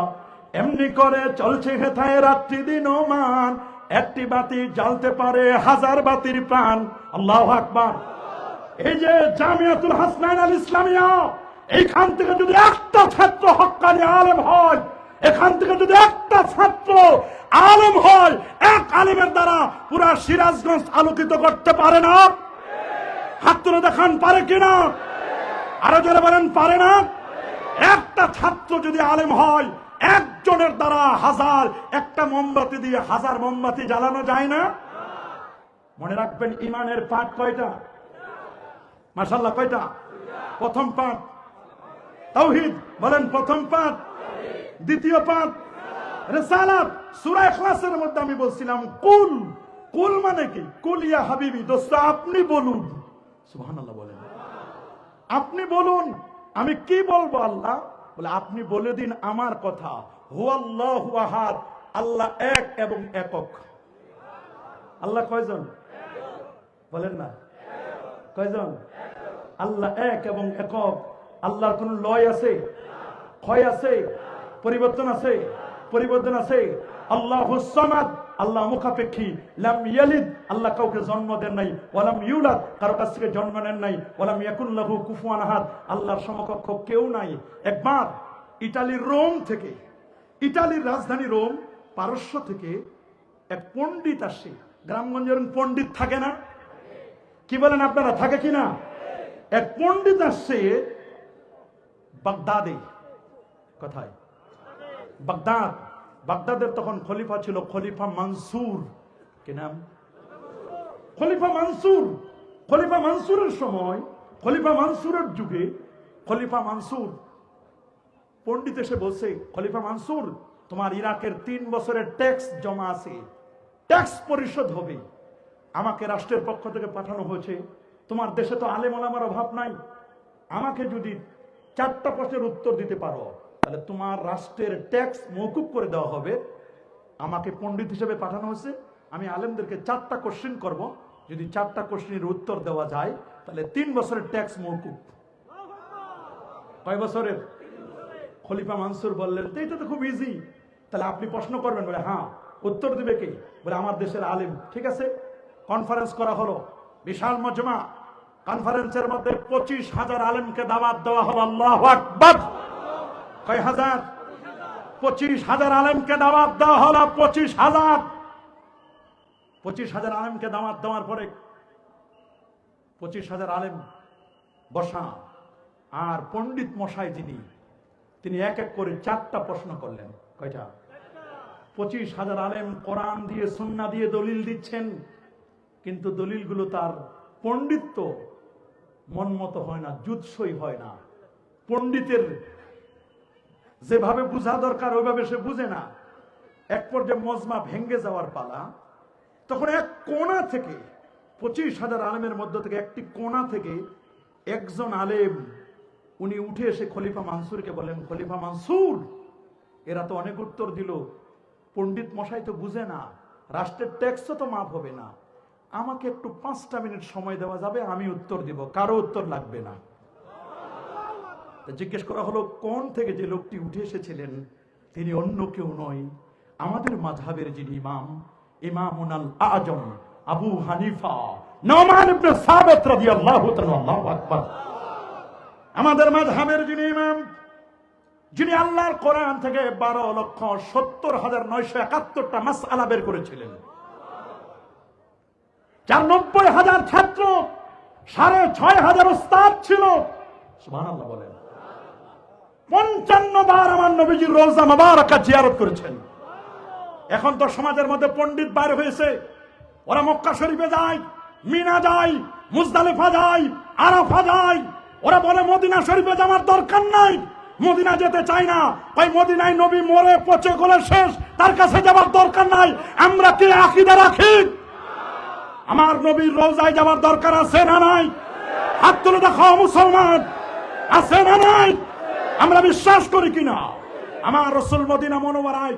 এমনি করে চলছে হেথায় রাত্রি দিন মান, একটি বাতি জ্বালতে পারে হাজার বাতির প্রাণ। আল্লাহু আকবার। এই যে জামিয়াতুল হাসনাইন আল ইসলামিয়া, এইখান থেকে যদি একটা ছাত্র হক্কানি আলেম হয়, এখান থেকে যদি একটা ছাত্র আলেম হয়, এক আলেমের দ্বারা পুরা সিরাজগঞ্জ আলোকিত করতে পারে না। হাত তুলে দেখান পারে কিনা, আরো যারা বলেন পারে না। একটা ছাত্র যদি আলেম হয়, একজনের দ্বারা হাজার, একটা মোমবাতি দিয়ে হাজার মোমবাতি জ্বালানো যায় না। মনে রাখবেন, ইমানের পাঠ কয়টা? মাশাআল্লাহ, কয়টা? প্রথম পাঠ তাওহীদ, বলেন প্রথম পাঠ। দ্বিতীয় পাঠ রিসালাত। সূরা ইখলাসের মধ্যে আমি বলছিলাম কুল, কুল মানে কি? কুল ইয়া হাবিবি, দোস্ত আপনি বলুন। সুবহানাল্লাহ বলেন, আপনি বলুন। আমি কি বলবো? আল্লাহ বলে আপনি বলে দিন আমার কথা, হুয়াল্লাহু আহাদ, আল্লাহ এক এবং একক। আল্লাহ কয়জন? বলেন না, কয়জন? আল্লাহ এক এবং একক। আল্লাহর কোন লয় আছে? ক্ষয় আছে? পরিবর্তন আছে? পরিবর্তন আছে? আল্লাহুস সামাদ, আল্লাহ মুখাপেক্ষী। লাম ইয়ালিদ, আল্লাহ কাউকে জন্ম দেন নাই। ওয়ালাম ইউলাদ, কারো কাছ থেকে জন্ম নেন নাই। ওয়ালাম ইয়াকুন লাহু কুফুয়ান আহাদ, আল্লাহর সমকক্ষ কেউ নাই। একবার ইতালির রোম থেকে, ইতালির রাজধানী রোম, পারস্য থেকে এক পণ্ডিত আসে। গ্রামগঞ্জের পণ্ডিত থাকে না? কি বলেন আপনারা, থাকে কিনা? এক পণ্ডিত আসছে বাগদাদে। কোথায়? বাগদাদ। বাগদাদের তখন খলিফা ছিল খলিফা মানসুর। কি নাম? খলিফা মানসুর। খলিফা মানসুরের সময়, খলিফা মানসুরের যুগে, খলিফা মানসুর পণ্ডিত এসে বলছে, খলিফা মানসুর, তোমার ইরাকের 3 বছরের ট্যাক্স জমা আছে, ট্যাক্স পরিশোধ হবে। আমাকে রাষ্ট্রের পক্ষ থেকে পাঠানো হয়েছে। তোমার দেশে তো আলেম ওলামার অভাব নাই। আমাকে যদি 4টা প্রশ্নের উত্তর দিতে পারো, তাহলে তোমার রাষ্ট্রের ট্যাক্স মওকুফ করে দেওয়া হবে। আমাকে পণ্ডিত হিসেবে পাঠানো হয়েছে, আমি আলেমদেরকে 4টা কোশ্চেন করব। যদি 4টা কোশ্চেনের উত্তর দেওয়া যায়, তাহলে 3 বছরের ট্যাক্স মওকুফ। কয় বছরের? খলিফা মানসুর বললেন, তো এটা তো খুব ইজি, তাহলে আপনি প্রশ্ন করবেন? বলে হ্যাঁ। উত্তর দিবে কে? বলে আমার দেশের আলেম। ঠিক আছে, কনফারেন্স করা হলো, বিশাল মজমা। কনফারেন্সের মধ্যে 25,000 আলেমকে দাওয়াত দেওয়া হলো। আল্লাহু আকবার। কয় হাজার? 25,000 আলেমকে দাওয়াত দেওয়া হলো। 25,000 আলেমকে দাওয়াত দেওয়ার পরে 25,000 আলেম বসা, আর পণ্ডিত মশাই তিনি এক এক করে 4টা প্রশ্ন করলেন। কয়টা? 25,000 আলেম কোরআন দিয়ে সুন্নাহ দিয়ে দলিল দিচ্ছেন, কিন্তু দলিলগুলো তার পণ্ডিত্য মন মতো হয় না, জুৎসই হয় না। পণ্ডিতের যেভাবে বোঝা দরকার ওইভাবে সে বুঝে না। এক পর্যায়ে মজমা ভেঙ্গে যাওয়ার পালা। তখন এক কোণা থেকে, 25,000 আলেমের মধ্য থেকে একটি কোণা থেকে একজন আলেম উনি উঠে এসে খলিফা মানসুরকে বলেন, খলিফা মানসুর, এরা তো অনেক উত্তর দিল, পণ্ডিত মশাই তো বুঝে না, রাষ্ট্রের ট্যাক্সও তো মাফ হবে না, আমাকে একটু 5টা মিনিট সময় দেওয়া যাবে? আমি উত্তর দিব, কারো উত্তর লাগবে না। জিজ্ঞেস করা হলো, কোন থেকে যে লোকটি উঠে এসেছিলেন তিনি অন্য কেউ নয়, আমাদের মাযহাবের যিনি ইমাম, ইমামুল আজম আবু হানিফা নুমান ইবনে সাবিত রাদিয়াল্লাহু তাআলা, আল্লাহু আকবার। আমাদের মাযহাবের যিনি ইমাম, যিনি আল্লাহর কোরআন থেকে 12,70,971টা মাসআলা বের করেছিলেন, যার 90,000 ছাত্র, 6,500 উস্তাদ ছিল। সুবহানাল্লাহ বলেন। 55 বার আমার নবীজির রওজা মুবারাকা জিয়ারত করেছেন। এখন তো সমাজের মধ্যে পণ্ডিত বাইর হয়েছে, ওরা মক্কা শরীফে যায়, মিনা যায়, মুজদালিফা যায়, আরাফা যায়। ওরা বলে মদিনা শরীফে যাওয়ার দরকার নাই, মদিনা যেতে চায় না। ভাই, মদিনায় নবী মরে পচে গলে শেষ, তার কাছে যাওয়ার দরকার নাই। আমরা কি আকীদা রাখি আমার নবীর রওজায় যাওয়ার দরকার আছে না নাই? হাত তুলে দেখাও মুসলমান, আছে না নাই? আমরা বিশ্বাস করি কিনা আমার রাসূল মদিনা মুনাওয়ারায়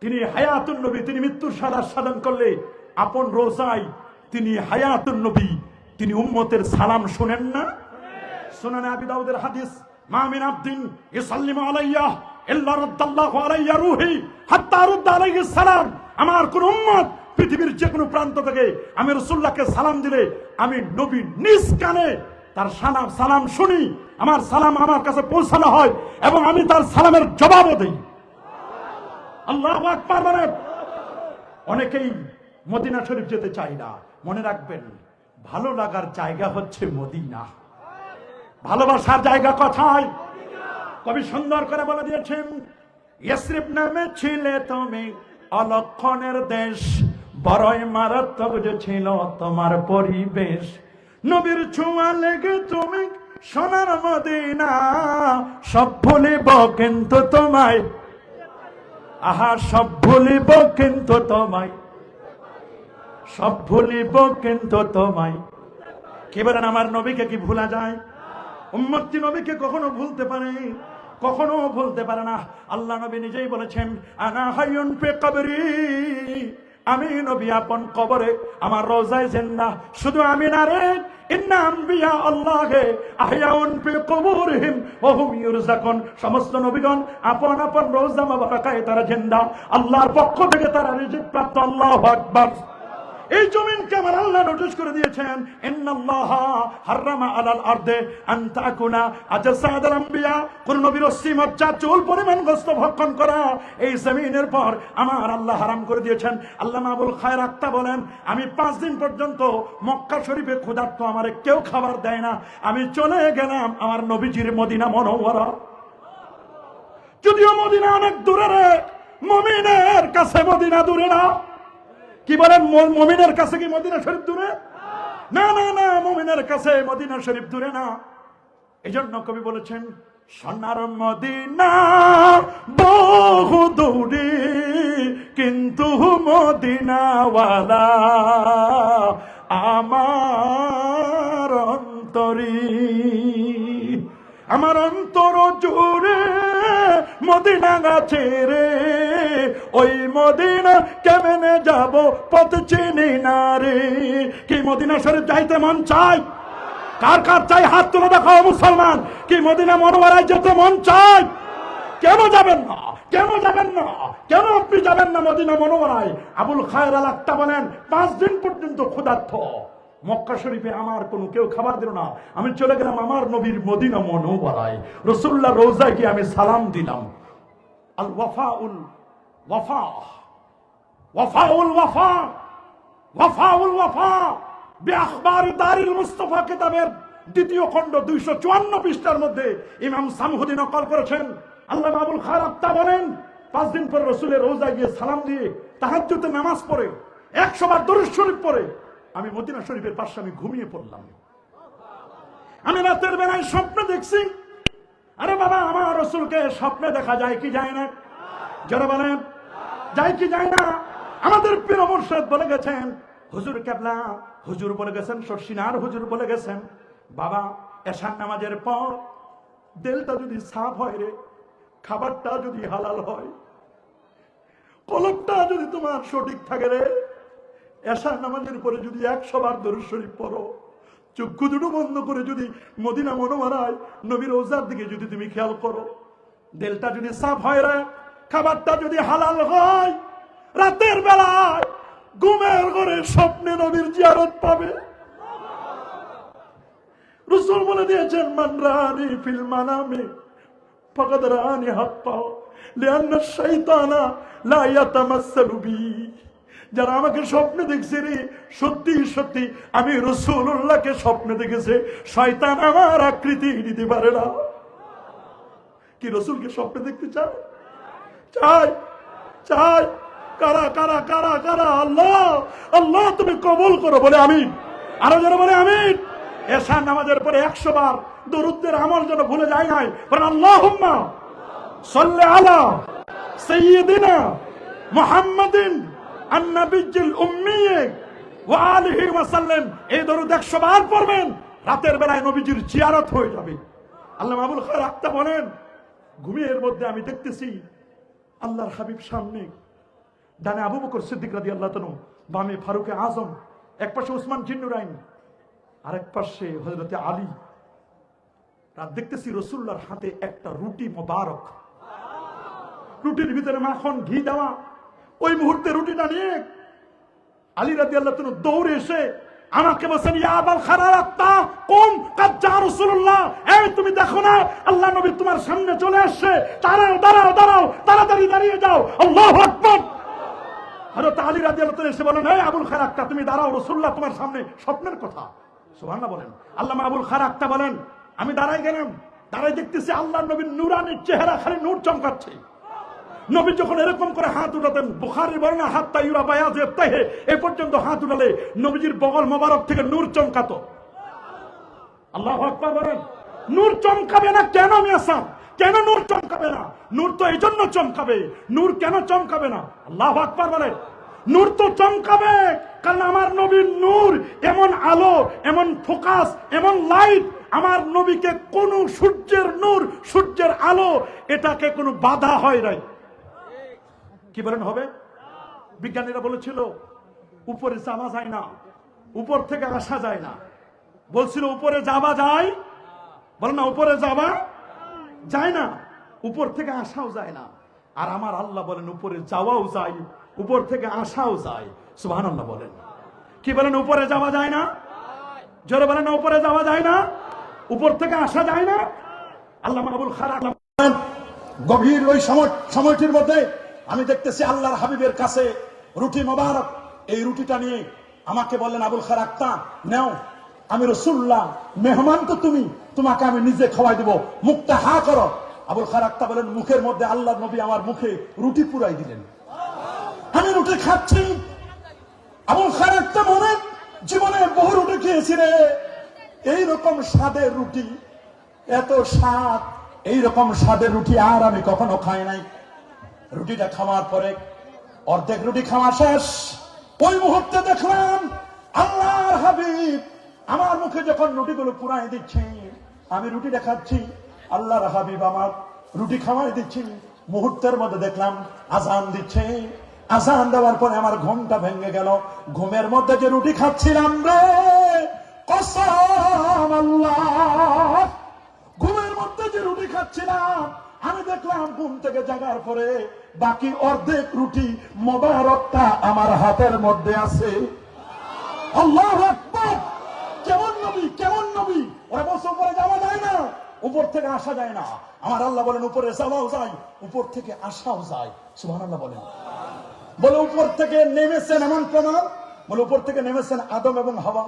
তিনি হায়াতুন নবী, তিনি মৃত্যুর সাধন করলে আপন রোজায় তিনি হায়াতুন নবী, তিনি উম্মতের সালাম শুনেন না? সুনানে আবি দাউদের হাদিস, মা মিন আবদিন ইসাল্লিমু আলাইয়া ইল্লা রাদ্দাল্লাহু আলাইয়া রূহি হাত্তা রুদ্দা আলাইহিস সালাম। আমার কোন উম্মত পৃথিবীর যে কোনো প্রান্ত থেকে আমি রাসূলুল্লাহকে সালাম দিলে আমি নবী নিজ কানে তার সালাম শুনি, আমার সালাম আমার কাছে পৌঁছানো হয় এবং আমি তার সালামের জবাবও দেই। আল্লাহু আকবার বলেন। অনেকেই মদিনা শরীফ যেতে চায় না। মনে রাখবেন, ভালো লাগার জায়গা হচ্ছে মদিনা, ভালোবাসার জায়গা কোথায়? কবি সুন্দর করে বলে দিয়েছেন, ইয়াসরিব নামে ছিলে তুমি অলক্ষণের দেশ, বড়ই মারাত্মক যে ছিল তোমার পরিবেশ। নবীর ছোঁয়া লেগে তুমি সোনার মদিনা, সব ভুলিব কিন্তু তোমায়, আহা সব ভুলিব কিন্তু তোমায়, সব ভুলিব কিন্তু তোমায়। কি বলেন, আমার নবীকে কি ভুলা যায়? উম্মতি নবীকে কখনো ভুলতে পারে? কখনো ভুলতে পারে না। আল্লাহ নবী নিজেই বলেছেন, আনা হাইয়ুন ফি কবরি, আমি নবী আপন কবরে আমার রওজায় জিন্দা। শুধু আমি না রে, ইন্না আম্বিয়া আল্লাহে আহয়াউন ফি কুবুরিহিম ওয়া হুম ইউরযাকুন। সমস্ত নবীগণ আপন আপন রওজা মুবারাকায় তারা জিন্দা, আল্লাহর পক্ষ থেকে তারা রিজিক প্রাপ্ত। আল্লাহু আকবার। এই জমিনকে আমার আল্লাহ নোটিশ করে দিয়েছেন, ইন্নাল্লাহা হারামা আলাল আরদে আন তাকুনা আজসাদাল আম্বিয়া, কোন নবীর অস্থি মজ্জা চুল পরিমাণ গোশত ভক্ষণ করা এই জমিনের পর আমার আল্লাহ হারাম করে দিয়েছেন। আল্লামা আবুল খায়র আক্তা বলেন, আমি 5 দিন পর্যন্ত মক্কা শরীফে ক্ষুধার্ত, আমারে কেউ খাবার দেয় না। আমি চলে গেলাম আমার নবীজির মদিনা মুনাওয়ারা। যদিও মদিনা অনেক দূরে রে, মুমিনের কাছে মদিনা দূরে না। কি বলেন, মুমিনের কাছে কি মদিনা শরীফ দূরে? না না না, মুমিনের কাছে মদিনা শরীফ দূরে না। এজন্য কবি বলেছেন, সোনার মদিনা বহু দূরে, কিন্তু মদিনাওয়ালা আমার অন্তরে, আমার অন্তর জুড়ে মদিনা গাছে রে, ওই মদিনা কেমনে যাব পথ চিনি না রে। কি মদিনা শরীফ যাইতে মন চাই? কার কার চাই হাত তুলে দেখাও মুসলমান। কি মদিনা মুনাওয়ারায় যেতে মন চাই? কেন যাবেন না? কেন যাবেন না? কেন আপনি যাবেন না মদিনা মুনাওয়ারায়? আবুল খায়র আল আক্তা বলেন, 5 দিন পর্যন্ত ক্ষুধার্ত মক্কা শরীফে আমার কোনো কেউ খাবার দিল না। আমি চলে গেলাম আমার নবীর মদিনা মুনাওয়ারায়, রাসূলুল্লাহ রওজায় গিয়ে আমি সালাম দিলাম। আল ওয়াফাউল ওয়াফা, ওয়াফাউল ওয়াফা, ওয়াফাউল ওয়াফা বিআখবার দারিল মুস্তাফা কিতাবের 2য় খণ্ড 254 পৃষ্ঠার মধ্যে ইমাম সামহুদি নকল করেছেন। আল্লামা আবুল খায়র আত্তা বলেন, 5 দিন পর রাসূলের রওজায় গিয়ে সালাম দিয়ে তাহাজ্জুদের নামাজ পড়ে 100 বার দরুদ শরীফ পড়ে আমি মদিনা শরীফের পাশে আমি ঘুমিয়ে পড়লাম। আমি রাতের বেলায় স্বপ্ন দেখছি। আরে বাবা, আমার রাসূলকে স্বপ্নে দেখা যায় কি যায় না? যারা বলেন যায় কি যায় না? আমাদের পীর মুর্শিদ বলে গেছেন, হুজুর কেবলা হুজুর বলে গেছেন, শর্ষিনার হুজুর বলে গেছেন, বাবা এশার নামাজের পর দিলটা যদি সাফ হয় রে, খাবারটা যদি হালাল হয়, কলবটা যদি তোমার সঠিক থাকে রে, এশার নামাজের পরে যদি 100 বার দরুদ শরীফ পড়ো, চক্ষু দুটো বন্ধ করে যদি মদিনা মুনাওয়ারায় নবীর রওজার দিকে যদি তুমি খেয়াল করো, দিলটা যদি সাফ হয় রে, খাবারটা যদি হালাল হয়, রাতের বেলায় ঘুমের ঘরে স্বপ্নে নবীর জিয়ারত পাবে। রাসূল বলে দিয়েছেন, মান রানি ফিল মানামে ফাকাদ রানি হাক্কা লিআন্না শাইতানা লা ইয়াতামাসসালু বি। যারা আমাকে স্বপ্নে দেখছে রে, সত্যি সত্যি আমি রাসূলুল্লাহকে স্বপ্নে দেখেছে, শয়তান আমার আকৃতি নিতে পারে না। কি রাসূলকে স্বপ্নে দেখতে চায়? চাই চাই। কারা কারা কারা কারা? আল্লাহ আল্লাহ তুমি কবুল করো বলে আমিন। আরো যারা বলে আমিন। এশার নামাজের পরে 100 বার দরুদের আমল যেন ভুলে যায় নাই। বলেন আল্লাহুম্মা সাল্লি আলা সাইয়্যিদিনা মুহাম্মাদিন আন-নাবিয়্যিল উম্মি ওয়া আলিহি ওয়া সাল্লাম। এই দরুদ 100 বার পড়বেন, রাতের বেলায় নবীজির জিয়ারত হয়ে যাবে। আল্লামা আবুল খায়ের আক্তা বলেন, ঘুমের মধ্যে আমি দেখতেছি আল্লাহর হাবিব সামনে, ডানে আবু বকর সিদ্দিক রাদিয়াল্লাহু তাআলা, বামে ফারুক আজম, এক পাশে উসমান জিন্নুরাইন, আরেক পাশে হযরতে আলী। রাত দেখতেছি রাসূলুল্লাহর হাতে একটা রুটি মোবারক, রুটির ভিতরে মাখন ঘি দেওয়া। ওই মুহূর্তে রুটিটা নিয়ে আলী রাদিয়াল্লাহু তাআলা দৌড়ে এসে আমাকে বলেন, ইয়া আবুল খারাত্তা কুম কাদ জা রাসূলুল্লাহ। এই তুমি দেখো না আল্লাহ নবী তোমার সামনে চলে আসছে, দাঁড়াও দাঁড়াও দাঁড়াও, তাড়াতাড়ি দাঁড়িয়ে যাও। আল্লাহু আকবার। হযরত আলী রাদিয়াল্লাহু তাআলা এসে বলেন, এই আবুল খারাত্তা তুমি দাঁড়াও, রাসূলুল্লাহ তোমার সামনে স্বপ্নের কথা। সুবহানাল্লাহ বলেন। আল্লামা আবুল খারাত্তা বলেন, আমি দাঁড়াই গেলাম, দাঁড়াই দেখতেছি আল্লাহর নবীর নূরানী চেহারা খালি নূর চমকাচ্ছে। নবী যখন এরকম করে হাত উঠাতেন, বুখারীর বর্ণনা হাত্তা ইউরা বায়াজে তাহে, এই পর্যন্ত হাত উঠালে নবীজির বগল মোবারক থেকে নূর চমকাতো। আল্লাহু আকবার বলেন। নূর চমকাবে না কেন মিয়াসাম? কেন নূর চমকাবে না? নূর তো এই জন্য চমকাবে। নূর কেন চমকাবে না? আল্লাহু আকবার বলেন। নূর তো চমকাবে কারণ আমার নবীর নূর এমন আলো, এমন ফোকাস, এমন লাইট। আমার নবীকে কোন সূর্যের নূর, সূর্যের আলো, এটাকে কোনো বাধা হয় নাই। কি বলেন হবে? বিজ্ঞানীরা বলেছিল উপরে যাওয়া যায় না, উপর থেকে আসা যায় না। বলছিল উপরে যাওয়া যায়, বলে না উপরে যাওয়া যায় না, উপর থেকে আসাও যায় না। আর আমার আল্লাহ বলেন উপরে যাওয়াও যায়, উপর থেকে আসাও যায়। সুবহানাল্লাহ বলেন। কি বলেন? উপরে যাওয়া যায় না? জোরে বলেন না উপরে যাওয়া যায় না, উপর থেকে আসা যায় না। আল্লামা আবুল খারাত গভীর ওই সময়টির মধ্যে আমি দেখতেছি আল্লাহর হাবিবের কাছে রুটি মোবারক। এই রুটিটা নিয়ে আমাকে বললেন, আবুল খায়ের আক্তা নাও, আমি রাসূলুল্লাহ, মেহমান তো তুমি, তোমাকে আমি নিজে খাওয়াই দেব, মুখটা হা করো। আবুল খায়ের আক্তা বলেন, মুখের মধ্যে আল্লাহর নবী আমার মুখে রুটি পুরাই দিলেন। আমি রুটি খাচ্ছি। আবুল খায়ের আক্তা বলেন, জীবনে বহু রুটি খেয়েছি রে, এইরকম স্বাদের রুটি, এত স্বাদ, এইরকম স্বাদের রুটি আর আমি কখনো খাই নাই। রুটিটা খাওয়ার পরে অর্ধেক রুটি খাওয়া শেষ, ওই মুহূর্তে দেখলাম আল্লাহর হাবিব আমার মুখে যখন রুটিগুলো পুরাই দিচ্ছে, আমি রুটিটা খাচ্ছি, আল্লাহর হাবিব আমার রুটি খাওয়াই দিচ্ছি। মুহূর্তের মধ্যে দেখলাম আজান দিচ্ছে। আজান দেওয়ার পরে আমার ঘুমটা ভেঙে গেল। ঘুমের মধ্যে যে রুটি খাচ্ছিলাম রে, কসম আল্লাহ, ঘুমের মধ্যে যে রুটি খাচ্ছিলাম, আমি দেখলাম ঘুম থেকে জাগার পরে বাকি অর্ধেক রুটি মোবারকটা আমার হাতের মধ্যে আছে। আল্লাহু আকবার। কেমন নবী, কেমন নবী! ওরা বলছে উপরে যাওয়া যায় না, উপর থেকে আসা যায় না। আমার আল্লাহ বলেন উপরে যাওয়াও যায়, উপর থেকে আসাও যায়। সুবহানাল্লাহ বলেন। বলে উপর থেকে নেমেছেন এমন প্রমাণ, বলে উপর থেকে নেমেছেন আদম এবং হাওয়া।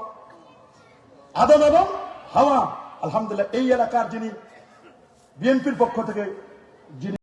আদম এবং হাওয়া। আলহামদুলিল্লাহ, এই এলাকার যিনি বিএনপির পক্ষ থেকে যিনি